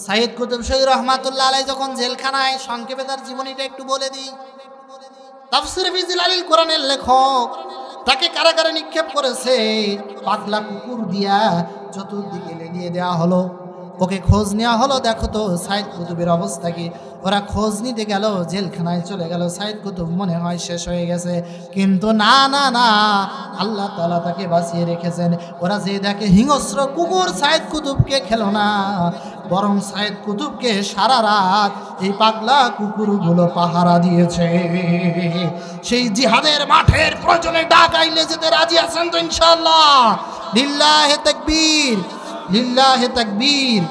সাইয়েদ কুতুব শাহী রহমাতুল্লাহ আলাইহি যখন জেলখানায় সংক্ষেপে তার জীবনীটা একটু বলে দিই তাফসীর ফি জিলালিল কোরআনের লেখক তাকে কারাগারে নিক্ষেপ করেছে পাগলা কুকুর দিয়া চতুর্দিকে লেলিয়ে দেওয়া হলো ওকে খোঁজ নেওয়া হলো দেখো তো সাইয়েদ কুতুবের অবস্থা কি ওরা খোঁজ নিতে গেল জেলখানায় চলে গেল সাইয়েদ কুতুব মনে হয় শেষ হয়ে গেছে কিন্তু না না না আল্লাহ তাআলা তাকে বাঁচিয়ে রেখেছেন ওরা যে দেখে হিংস্র কুকুর সাইয়েদ কুতুবকে খেলো না বরং সাইয়েদ কুতুবকে সারা রাত এই পাগলা কুকুরগুলো পাহারা দিয়েছে সেই জিহাদের মাঠের প্রয়োজনে ডাক আইলে যেতে রাজি আছেন তো ইনশাআল্লাহ লিল্লাহি তাকবীর লিল্লাহি তাকবীর